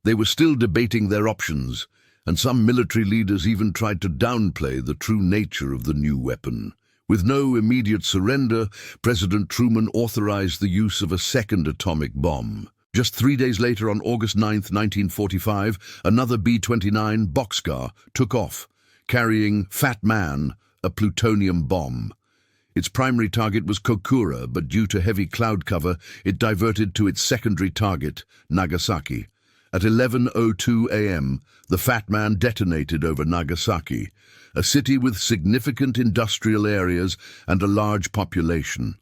Speaker 1: They were still debating their options, and some military leaders even tried to downplay the true nature of the new weapon. With no immediate surrender, President Truman authorized the use of a second atomic bomb. Just 3 days later, on August 9, 1945, another B-29 boxcar took off, carrying Fat Man, a plutonium bomb. Its primary target was Kokura, but due to heavy cloud cover, it diverted to its secondary target, Nagasaki. At 11:02 a.m., the Fat Man detonated over Nagasaki, a city with significant industrial areas and a large population.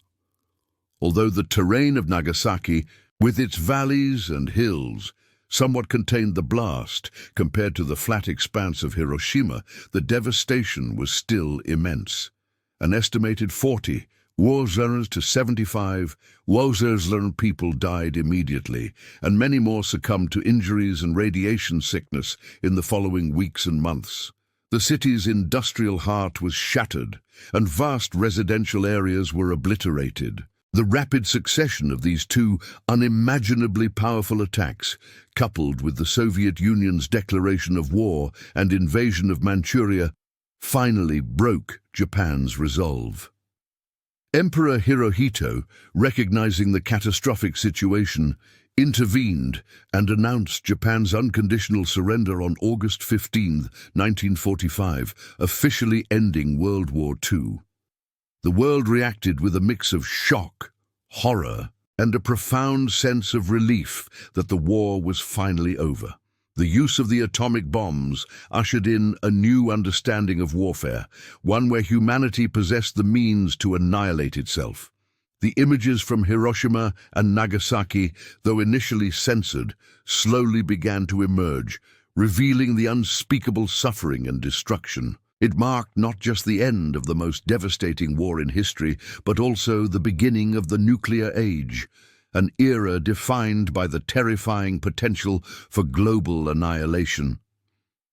Speaker 1: Although the terrain of Nagasaki, with its valleys and hills, somewhat contained the blast, compared to the flat expanse of Hiroshima, the devastation was still immense. An estimated 40 to 75 people died immediately, and many more succumbed to injuries and radiation sickness in the following weeks and months. The city's industrial heart was shattered, and vast residential areas were obliterated. The rapid succession of these two unimaginably powerful attacks, coupled with the Soviet Union's declaration of war and invasion of Manchuria, finally broke Japan's resolve. Emperor Hirohito, recognizing the catastrophic situation, intervened and announced Japan's unconditional surrender on August 15, 1945, officially ending World War II. The world reacted with a mix of shock, horror, and a profound sense of relief that the war was finally over. The use of the atomic bombs ushered in a new understanding of warfare, one where humanity possessed the means to annihilate itself. The images from Hiroshima and Nagasaki, though initially censored, slowly began to emerge, revealing the unspeakable suffering and destruction. It marked not just the end of the most devastating war in history, but also the beginning of the nuclear age, an era defined by the terrifying potential for global annihilation.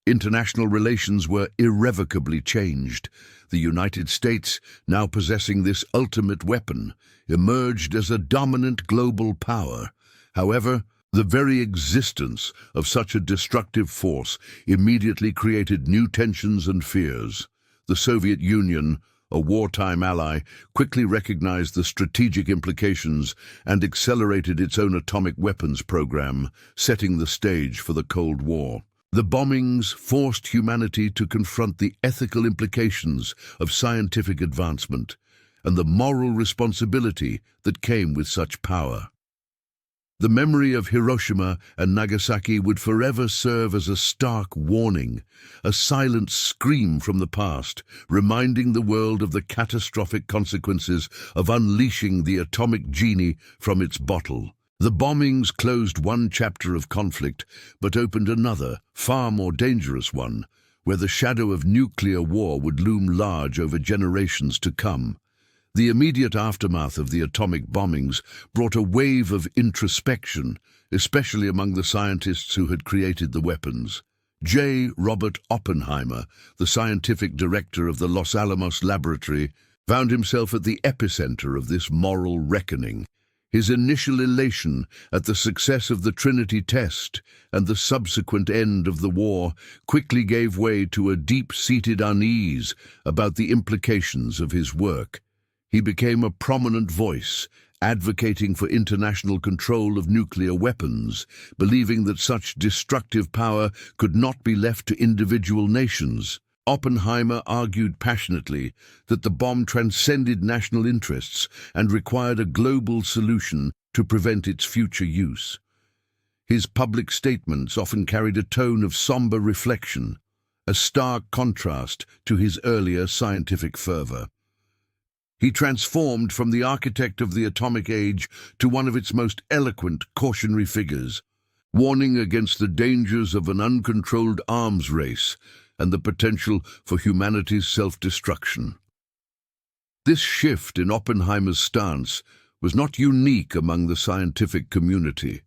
Speaker 1: International relations were irrevocably changed. The United States, now possessing this ultimate weapon, emerged as a dominant global power. However, the very existence of such a destructive force immediately created new tensions and fears. The Soviet Union, a wartime ally, quickly recognized the strategic implications and accelerated its own atomic weapons program, setting the stage for the Cold War. The bombings forced humanity to confront the ethical implications of scientific advancement and the moral responsibility that came with such power. The memory of Hiroshima and Nagasaki would forever serve as a stark warning, a silent scream from the past, reminding the world of the catastrophic consequences of unleashing the atomic genie from its bottle. The bombings closed one chapter of conflict, but opened another, far more dangerous one, where the shadow of nuclear war would loom large over generations to come. The immediate aftermath of the atomic bombings brought a wave of introspection, especially among the scientists who had created the weapons. J. Robert Oppenheimer, the scientific director of the Los Alamos laboratory, found himself at the epicenter of this moral reckoning. His initial elation at the success of the Trinity Test and the subsequent end of the war quickly gave way to a deep-seated unease about the implications of his work. He became a prominent voice, advocating for international control of nuclear weapons, believing that such destructive power could not be left to individual nations. Oppenheimer argued passionately that the bomb transcended national interests and required a global solution to prevent its future use. His public statements often carried a tone of somber reflection, a stark contrast to his earlier scientific fervor. He transformed from the architect of the atomic age to one of its most eloquent cautionary figures, warning against the dangers of an uncontrolled arms race and the potential for humanity's self-destruction. This shift in Oppenheimer's stance was not unique among the scientific community.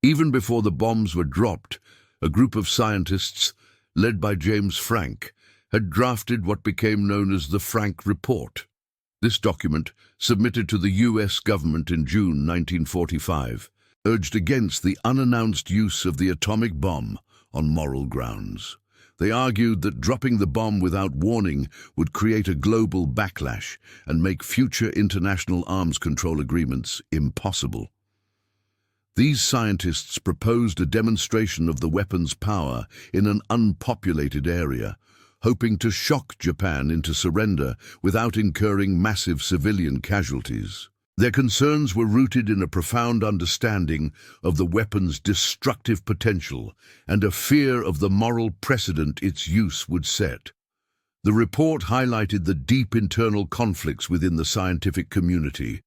Speaker 1: Even before the bombs were dropped, a group of scientists, led by James Franck, had drafted what became known as the Franck Report. This document, submitted to the U.S. government in June 1945, urged against the unannounced use of the atomic bomb on moral grounds. They argued that dropping the bomb without warning would create a global backlash and make future international arms control agreements impossible. These scientists proposed a demonstration of the weapon's power in an unpopulated area, hoping to shock Japan into surrender without incurring massive civilian casualties. Their concerns were rooted in a profound understanding of the weapon's destructive potential and a fear of the moral precedent its use would set. The report highlighted the deep internal conflicts within the scientific community,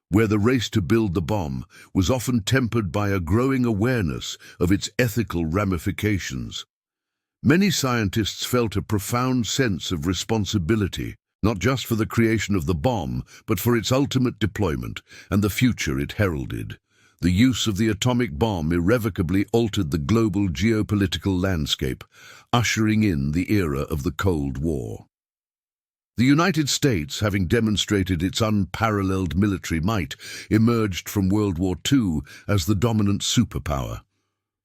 Speaker 1: where the race to build the bomb was often tempered by a growing awareness of its ethical ramifications. Many scientists felt a profound sense of responsibility, not just for the creation of the bomb, but for its ultimate deployment and the future it heralded. The use of the atomic bomb irrevocably altered the global geopolitical landscape, ushering in the era of the Cold War. The United States, having demonstrated its unparalleled military might, emerged from World War II as the dominant superpower.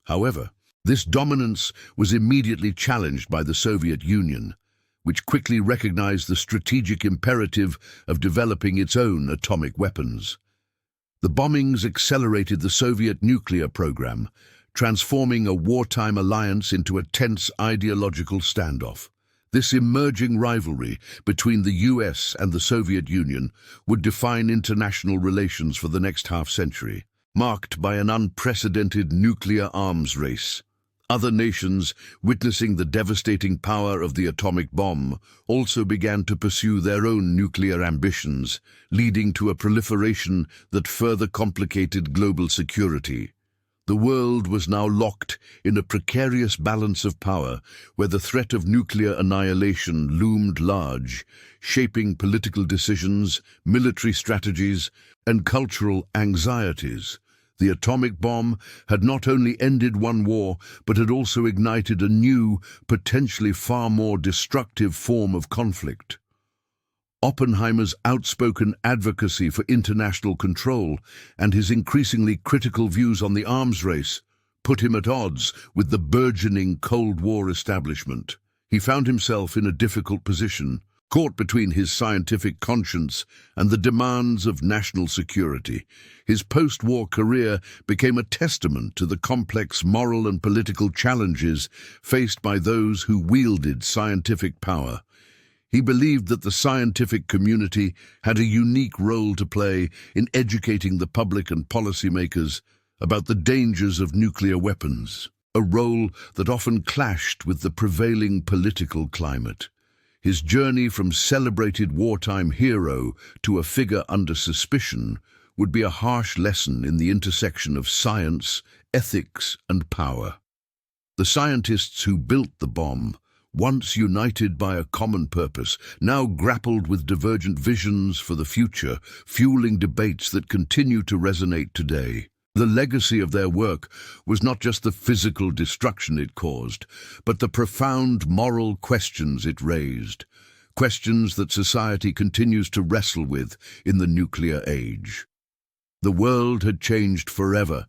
Speaker 1: However, this dominance was immediately challenged by the Soviet Union, which quickly recognized the strategic imperative of developing its own atomic weapons. The bombings accelerated the Soviet nuclear program, transforming a wartime alliance into a tense ideological standoff. This emerging rivalry between the US and the Soviet Union would define international relations for the next half-century, marked by an unprecedented nuclear arms race. Other nations, witnessing the devastating power of the atomic bomb, also began to pursue their own nuclear ambitions, leading to a proliferation that further complicated global security. The world was now locked in a precarious balance of power, where the threat of nuclear annihilation loomed large, shaping political decisions, military strategies, and cultural anxieties. The atomic bomb had not only ended one war, but had also ignited a new, potentially far more destructive form of conflict. Oppenheimer's outspoken advocacy for international control and his increasingly critical views on the arms race put him at odds with the burgeoning Cold War establishment. He found himself in a difficult position, caught between his scientific conscience and the demands of national security. His post-war career became a testament to the complex moral and political challenges faced by those who wielded scientific power. He believed that the scientific community had a unique role to play in educating the public and policymakers about the dangers of nuclear weapons, a role that often clashed with the prevailing political climate. His journey from celebrated wartime hero to a figure under suspicion would be a harsh lesson in the intersection of science, ethics, and power. The scientists who built the bomb, once united by a common purpose, now grappled with divergent visions for the future, fueling debates that continue to resonate today. The legacy of their work was not just the physical destruction it caused, but the profound moral questions it raised, questions that society continues to wrestle with in the nuclear age. The world had changed forever,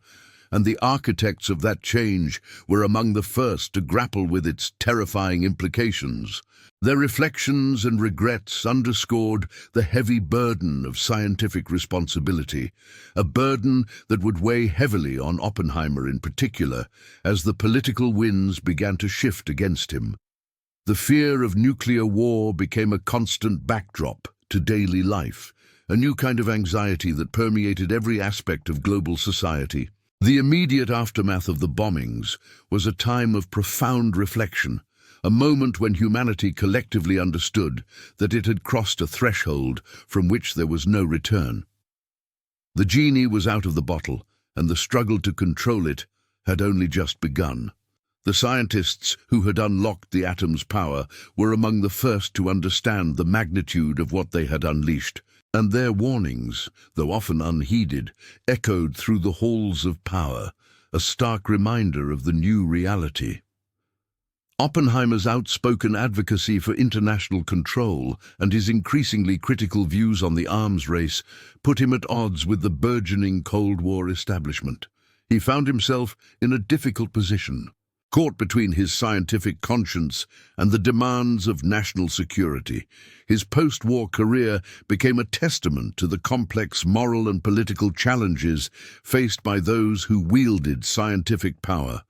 Speaker 1: and the architects of that change were among the first to grapple with its terrifying implications. Their reflections and regrets underscored the heavy burden of scientific responsibility, a burden that would weigh heavily on Oppenheimer in particular, as the political winds began to shift against him. The fear of nuclear war became a constant backdrop to daily life, a new kind of anxiety that permeated every aspect of global society. The immediate aftermath of the bombings was a time of profound reflection, a moment when humanity collectively understood that it had crossed a threshold from which there was no return. The genie was out of the bottle, and the struggle to control it had only just begun. The scientists who had unlocked the atom's power were among the first to understand the magnitude of what they had unleashed, and their warnings, though often unheeded, echoed through the halls of power, a stark reminder of the new reality. Oppenheimer's outspoken advocacy for international control and his increasingly critical views on the arms race put him at odds with the burgeoning Cold War establishment. He found himself in a difficult position, caught between his scientific conscience and the demands of national security. His post-war career became a testament to the complex moral and political challenges faced by those who wielded scientific power.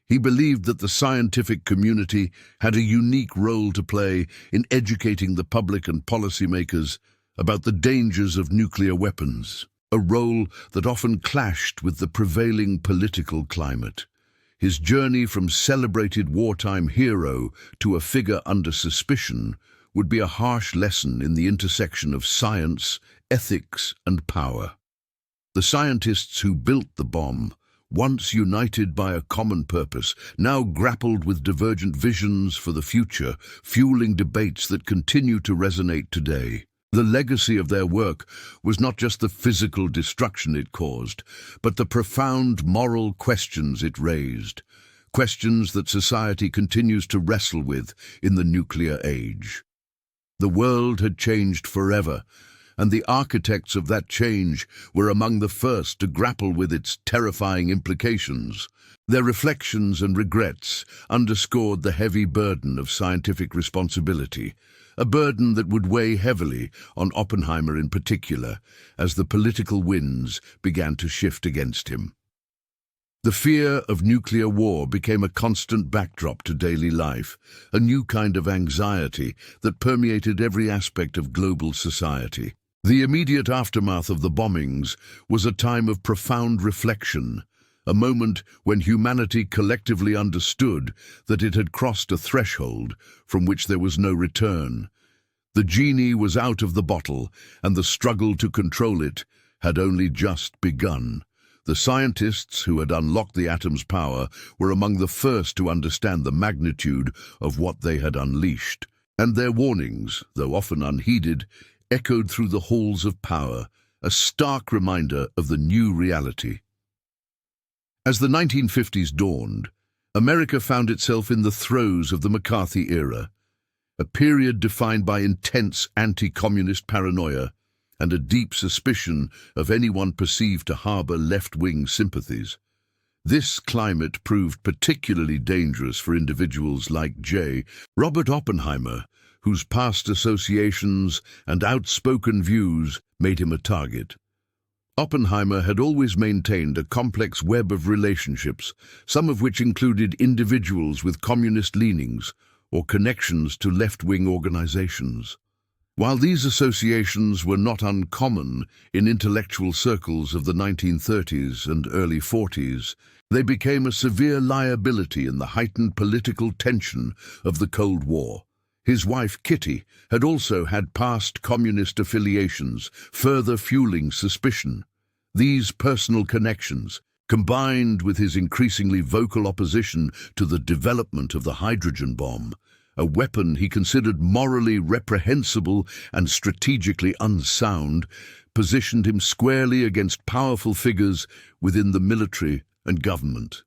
Speaker 1: He believed that the scientific community had a unique role to play in educating the public and policymakers about the dangers of nuclear weapons, a role that often clashed with the prevailing political climate. His journey from celebrated wartime hero to a figure under suspicion would be a harsh lesson in the intersection of science, ethics, and power. The scientists who built the bomb, once united by a common purpose, now grappled with divergent visions for the future, fueling debates that continue to resonate today. The legacy of their work was not just the physical destruction it caused, but the profound moral questions it raised, questions that society continues to wrestle with in the nuclear age. The world had changed forever, and the architects of that change were among the first to grapple with its terrifying implications. Their reflections and regrets underscored the heavy burden of scientific responsibility, a burden that would weigh heavily on Oppenheimer in particular, as the political winds began to shift against him. The fear of nuclear war became a constant backdrop to daily life, a new kind of anxiety that permeated every aspect of global society. The immediate aftermath of the bombings was a time of profound reflection, a moment when humanity collectively understood that it had crossed a threshold from which there was no return. The genie was out of the bottle, and the struggle to control it had only just begun. The scientists who had unlocked the atom's power were among the first to understand the magnitude of what they had unleashed, and their warnings, though often unheeded, echoed through the halls of power, a stark reminder of the new reality. As the 1950s dawned, America found itself in the throes of the McCarthy era, a period defined by intense anti-communist paranoia and a deep suspicion of anyone perceived to harbor left-wing sympathies. This climate proved particularly dangerous for individuals like J. Robert Oppenheimer, whose past associations and outspoken views made him a target. Oppenheimer had always maintained a complex web of relationships, some of which included individuals with communist leanings or connections to left-wing organizations. While these associations were not uncommon in intellectual circles of the 1930s and early 40s, they became a severe liability in the heightened political tension of the Cold War. His wife, Kitty, had also had past communist affiliations, further fueling suspicion. These personal connections, combined with his increasingly vocal opposition to the development of the hydrogen bomb, a weapon he considered morally reprehensible and strategically unsound, positioned him squarely against powerful figures within the military and government.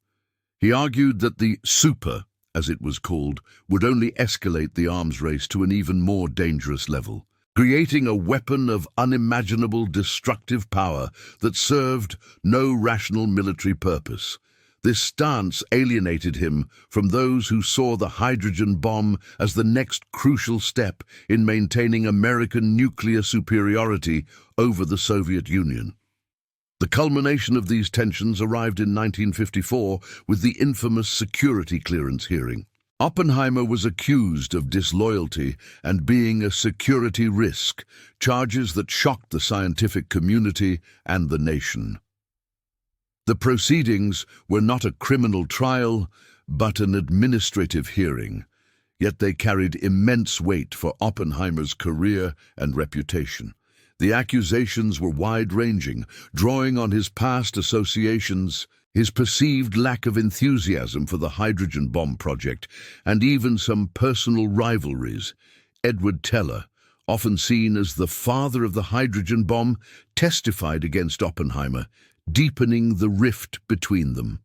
Speaker 1: He argued that the super, as it was called, would only escalate the arms race to an even more dangerous level, creating a weapon of unimaginable destructive power that served no rational military purpose. This stance alienated him from those who saw the hydrogen bomb as the next crucial step in maintaining American nuclear superiority over the Soviet Union. The culmination of these tensions arrived in 1954 with the infamous security clearance hearing. Oppenheimer was accused of disloyalty and being a security risk, charges that shocked the scientific community and the nation. The proceedings were not a criminal trial, but an administrative hearing, yet they carried immense weight for Oppenheimer's career and reputation. The accusations were wide-ranging, drawing on his past associations, his perceived lack of enthusiasm for the hydrogen bomb project, and even some personal rivalries. Edward Teller, often seen as the father of the hydrogen bomb, testified against Oppenheimer, deepening the rift between them.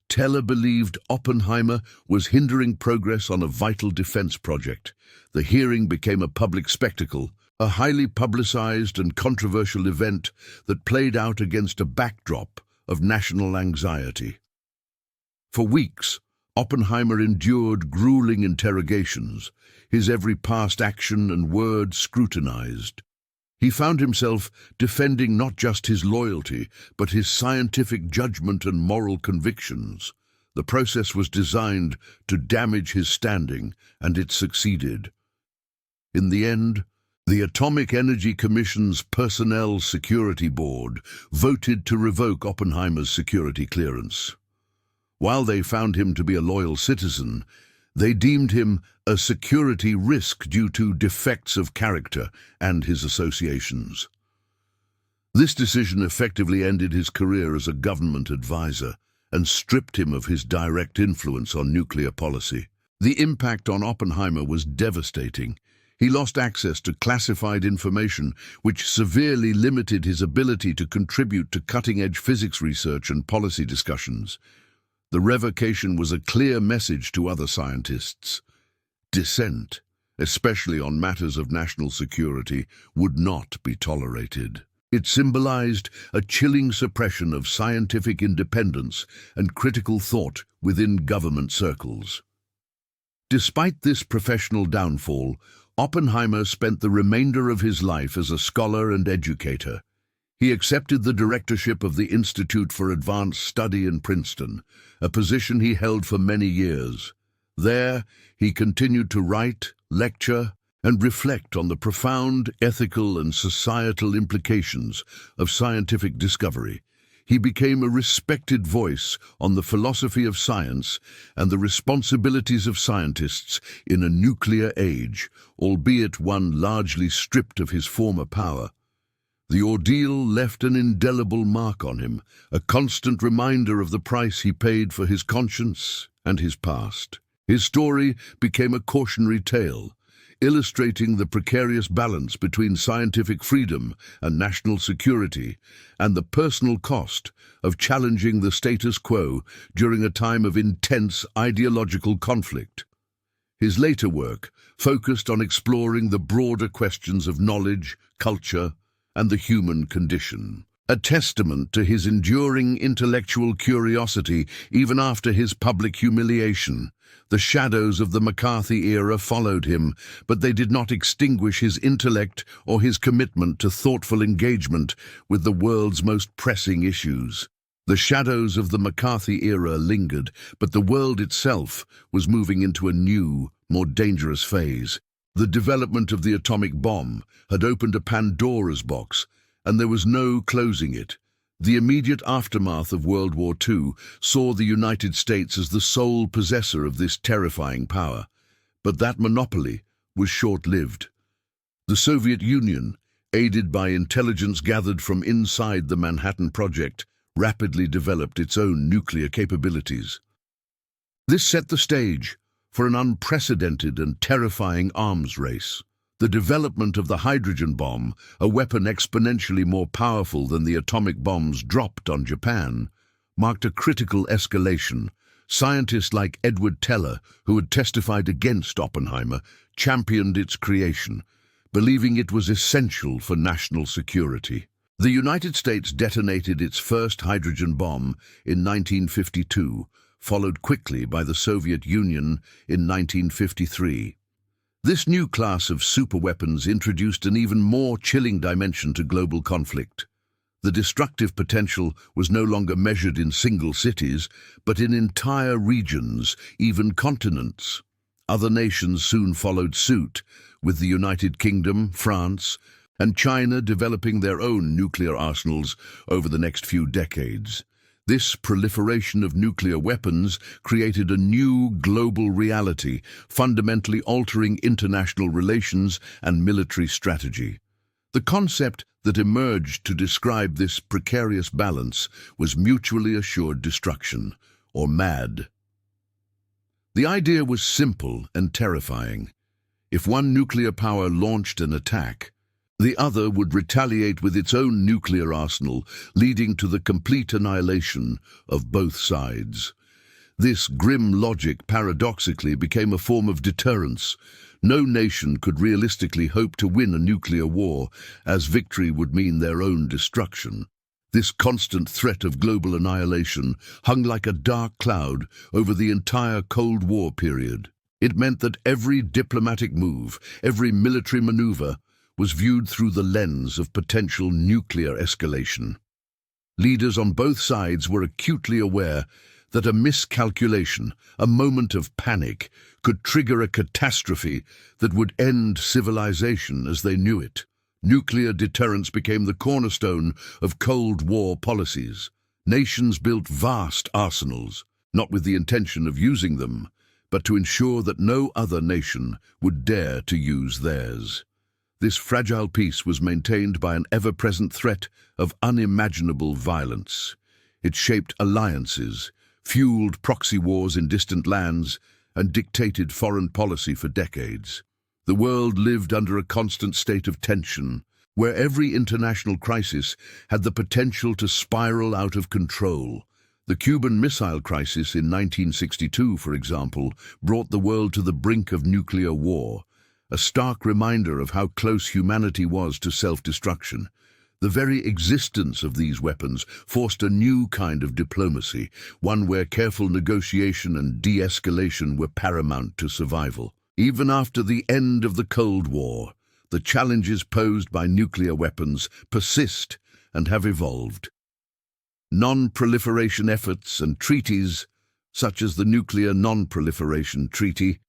Speaker 1: Teller believed Oppenheimer was hindering progress on a vital defense project. The hearing became a public spectacle, a highly publicized and controversial event that played out against a backdrop of national anxiety. For weeks, Oppenheimer endured grueling interrogations, his every past action and word scrutinized. He found himself defending not just his loyalty, but his scientific judgment and moral convictions. The process was designed to damage his standing, and it succeeded. In the end, the Atomic Energy Commission's Personnel Security Board voted to revoke Oppenheimer's security clearance. While they found him to be a loyal citizen, they deemed him a security risk due to defects of character and his associations. This decision effectively ended his career as a government advisor and stripped him of his direct influence on nuclear policy. The impact on Oppenheimer was devastating. He lost access to classified information, which severely limited his ability to contribute to cutting-edge physics research and policy discussions. The revocation was a clear message to other scientists. Dissent, especially on matters of national security, would not be tolerated. It symbolized a chilling suppression of scientific independence and critical thought within government circles. Despite this professional downfall, Oppenheimer spent the remainder of his life as a scholar and educator. He accepted the directorship of the Institute for Advanced Study in Princeton, a position he held for many years. There, he continued to write, lecture, and reflect on the profound ethical and societal implications of scientific discovery. He became a respected voice on the philosophy of science and the responsibilities of scientists in a nuclear age, albeit one largely stripped of his former power. The ordeal left an indelible mark on him, a constant reminder of the price he paid for his conscience and his past. His story became a cautionary tale, illustrating the precarious balance between scientific freedom and national security, and the personal cost of challenging the status quo during a time of intense ideological conflict. His later work focused on exploring the broader questions of knowledge, culture, and the human condition, a testament to his enduring intellectual curiosity even after his public humiliation. The shadows of the McCarthy era followed him, but they did not extinguish his intellect or his commitment to thoughtful engagement with the world's most pressing issues. The shadows of the McCarthy era lingered, but the world itself was moving into a new, more dangerous phase. The development of the atomic bomb had opened a Pandora's box, and there was no closing it. The immediate aftermath of World War II saw the United States as the sole possessor of this terrifying power. But that monopoly was short-lived. The Soviet Union, aided by intelligence gathered from inside the Manhattan Project, rapidly developed its own nuclear capabilities. This set the stage for an unprecedented and terrifying arms race. The development of the hydrogen bomb, a weapon exponentially more powerful than the atomic bombs dropped on Japan, marked a critical escalation. Scientists like Edward Teller, who had testified against Oppenheimer, championed its creation, believing it was essential for national security. The United States detonated its first hydrogen bomb in 1952, followed quickly by the Soviet Union in 1953. This new class of superweapons introduced an even more chilling dimension to global conflict. The destructive potential was no longer measured in single cities, but in entire regions, even continents. Other nations soon followed suit, with the United Kingdom, France, and China developing their own nuclear arsenals over the next few decades. This proliferation of nuclear weapons created a new global reality, fundamentally altering international relations and military strategy. The concept that emerged to describe this precarious balance was mutually assured destruction, or MAD. The idea was simple and terrifying. If one nuclear power launched an attack, the other would retaliate with its own nuclear arsenal, leading to the complete annihilation of both sides. This grim logic paradoxically became a form of deterrence. No nation could realistically hope to win a nuclear war, as victory would mean their own destruction. This constant threat of global annihilation hung like a dark cloud over the entire Cold War period. It meant that every diplomatic move, every military maneuver, was viewed through the lens of potential nuclear escalation. Leaders on both sides were acutely aware that a miscalculation, a moment of panic, could trigger a catastrophe that would end civilization as they knew it. Nuclear deterrence became the cornerstone of Cold War policies. Nations built vast arsenals, not with the intention of using them, but to ensure that no other nation would dare to use theirs. This fragile peace was maintained by an ever-present threat of unimaginable violence. It shaped alliances, fueled proxy wars in distant lands, and dictated foreign policy for decades. The world lived under a constant state of tension, where every international crisis had the potential to spiral out of control. The Cuban Missile Crisis in 1962, for example, brought the world to the brink of nuclear war, a stark reminder of how close humanity was to self-destruction. The very existence of these weapons forced a new kind of diplomacy, one where careful negotiation and de-escalation were paramount to survival. Even after the end of the Cold War, the challenges posed by nuclear weapons persist and have evolved. Non-proliferation efforts and treaties, such as the Nuclear Non-Proliferation Treaty,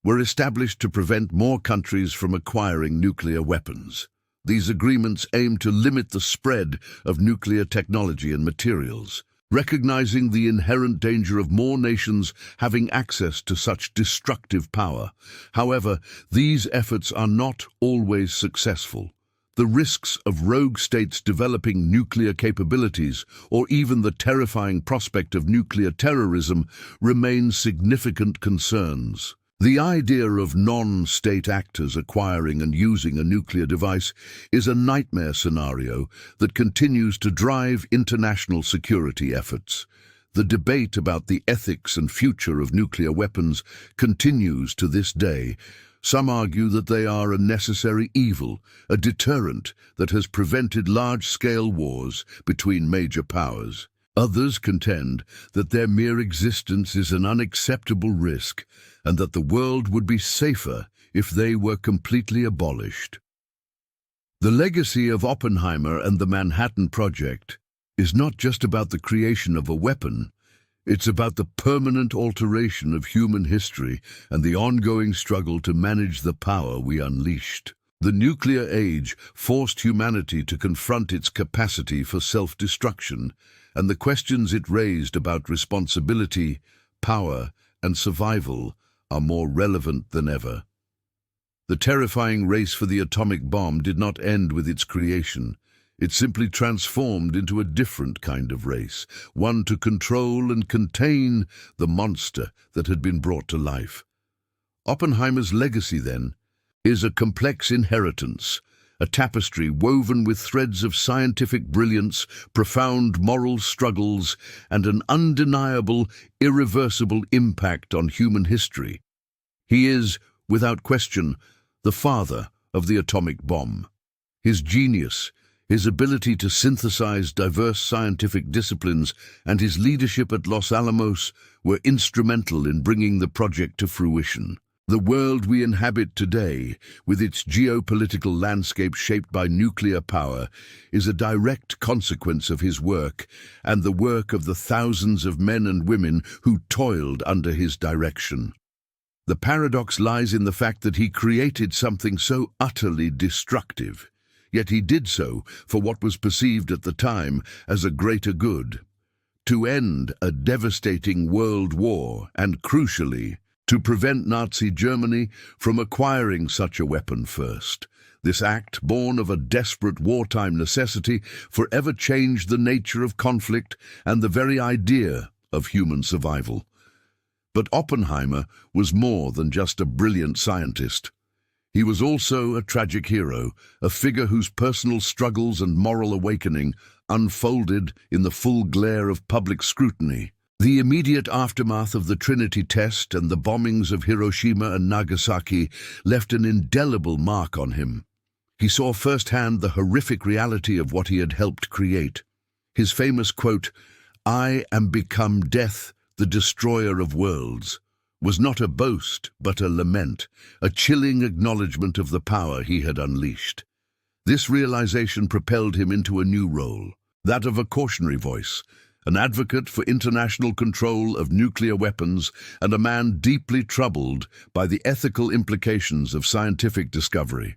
Speaker 1: were established to prevent more countries from acquiring nuclear weapons. These agreements aim to limit the spread of nuclear technology and materials, recognizing the inherent danger of more nations having access to such destructive power. However, these efforts are not always successful. The risks of rogue states developing nuclear capabilities, or even the terrifying prospect of nuclear terrorism, remain significant concerns. The idea of non-state actors acquiring and using a nuclear device is a nightmare scenario that continues to drive international security efforts. The debate about the ethics and future of nuclear weapons continues to this day. Some argue that they are a necessary evil, a deterrent that has prevented large-scale wars between major powers. Others contend that their mere existence is an unacceptable risk and that the world would be safer if they were completely abolished. The legacy of Oppenheimer and the Manhattan Project is not just about the creation of a weapon, It's about the permanent alteration of human history and the ongoing struggle to manage the power we unleashed. The nuclear age forced humanity to confront its capacity for self-destruction, and the questions it raised about responsibility, power, and survival are more relevant than ever. The terrifying race for the atomic bomb did not end with its creation. It simply transformed into a different kind of race, one to control and contain the monster that had been brought to life. Oppenheimer's legacy, then, is a complex inheritance, a tapestry woven with threads of scientific brilliance, profound moral struggles, and an undeniable, irreversible impact on human history. He is, without question, the father of the atomic bomb. His genius, his ability to synthesize diverse scientific disciplines, and his leadership at Los Alamos were instrumental in bringing the project to fruition. The world we inhabit today, with its geopolitical landscape shaped by nuclear power, is a direct consequence of his work and the work of the thousands of men and women who toiled under his direction. The paradox lies in the fact that he created something so utterly destructive, yet he did so for what was perceived at the time as a greater good: to end a devastating world war and, crucially, to prevent Nazi Germany from acquiring such a weapon first. This act, born of a desperate wartime necessity, forever changed the nature of conflict and the very idea of human survival. But Oppenheimer was more than just a brilliant scientist. He was also a tragic hero, a figure whose personal struggles and moral awakening unfolded in the full glare of public scrutiny. The immediate aftermath of the Trinity Test and the bombings of Hiroshima and Nagasaki left an indelible mark on him. He saw firsthand the horrific reality of what he had helped create. His famous quote, "I am become death, the destroyer of worlds," was not a boast but a lament, a chilling acknowledgement of the power he had unleashed. This realization propelled him into a new role, that of a cautionary voice, an advocate for international control of nuclear weapons, and a man deeply troubled by the ethical implications of scientific discovery.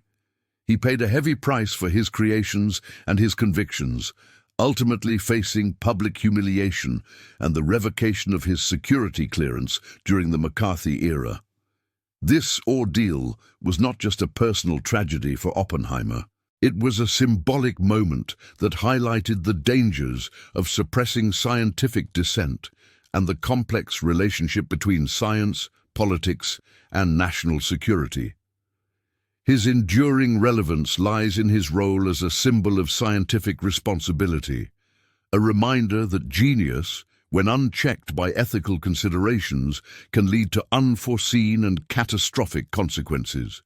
Speaker 1: He paid a heavy price for his creations and his convictions, ultimately facing public humiliation and the revocation of his security clearance during the McCarthy era. This ordeal was not just a personal tragedy for Oppenheimer. It was a symbolic moment that highlighted the dangers of suppressing scientific dissent and the complex relationship between science, politics, and national security. His enduring relevance lies in his role as a symbol of scientific responsibility, a reminder that genius, when unchecked by ethical considerations, can lead to unforeseen and catastrophic consequences.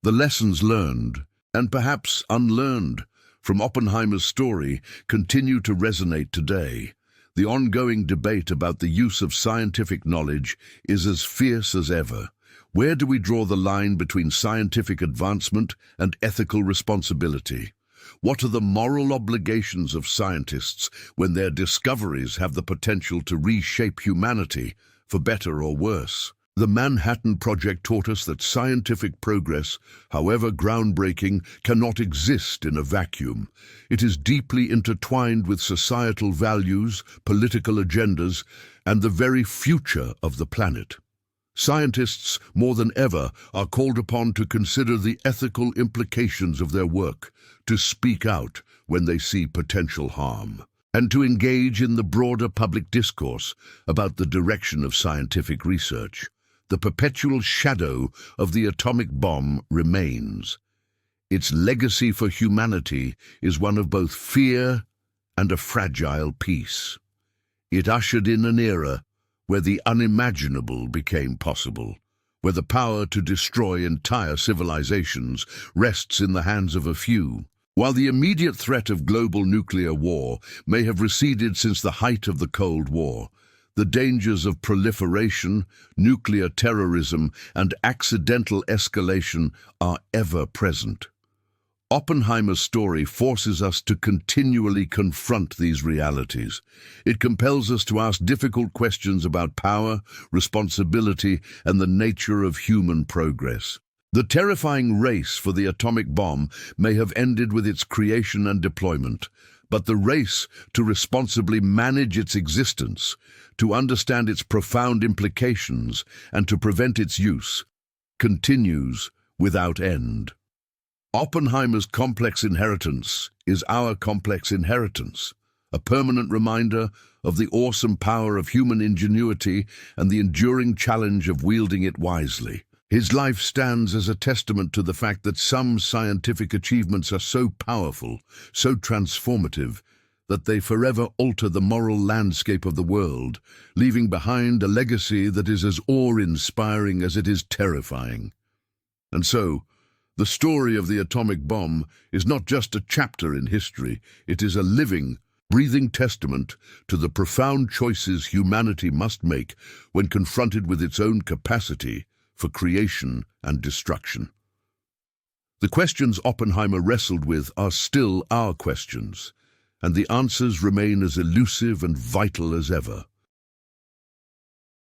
Speaker 1: The lessons learned, and perhaps unlearned, from Oppenheimer's story continue to resonate today. The ongoing debate about the use of scientific knowledge is as fierce as ever. Where do we draw the line between scientific advancement and ethical responsibility? What are the moral obligations of scientists when their discoveries have the potential to reshape humanity, for better or worse? The Manhattan Project taught us that scientific progress, however groundbreaking, cannot exist in a vacuum. It is deeply intertwined with societal values, political agendas, and the very future of the planet. Scientists, more than ever, are called upon to consider the ethical implications of their work, to speak out when they see potential harm, and to engage in the broader public discourse about the direction of scientific research. The perpetual shadow of the atomic bomb remains. Its legacy for humanity is one of both fear and a fragile peace. It ushered in an era where the unimaginable became possible, where the power to destroy entire civilizations rests in the hands of a few. While the immediate threat of global nuclear war may have receded since the height of the Cold War, the dangers of proliferation, nuclear terrorism, and accidental escalation are ever present. Oppenheimer's story forces us to continually confront these realities. It compels us to ask difficult questions about power, responsibility, and the nature of human progress. The terrifying race for the atomic bomb may have ended with its creation and deployment, but the race to responsibly manage its existence, to understand its profound implications, and to prevent its use, continues without end. Oppenheimer's complex inheritance is our complex inheritance, a permanent reminder of the awesome power of human ingenuity and the enduring challenge of wielding it wisely. His life stands as a testament to the fact that some scientific achievements are so powerful, so transformative, that they forever alter the moral landscape of the world, leaving behind a legacy that is as awe-inspiring as it is terrifying. And so, the story of the atomic bomb is not just a chapter in history, it is a living, breathing testament to the profound choices humanity must make when confronted with its own capacity for creation and destruction. The questions Oppenheimer wrestled with are still our questions, and the answers remain as elusive and vital as ever.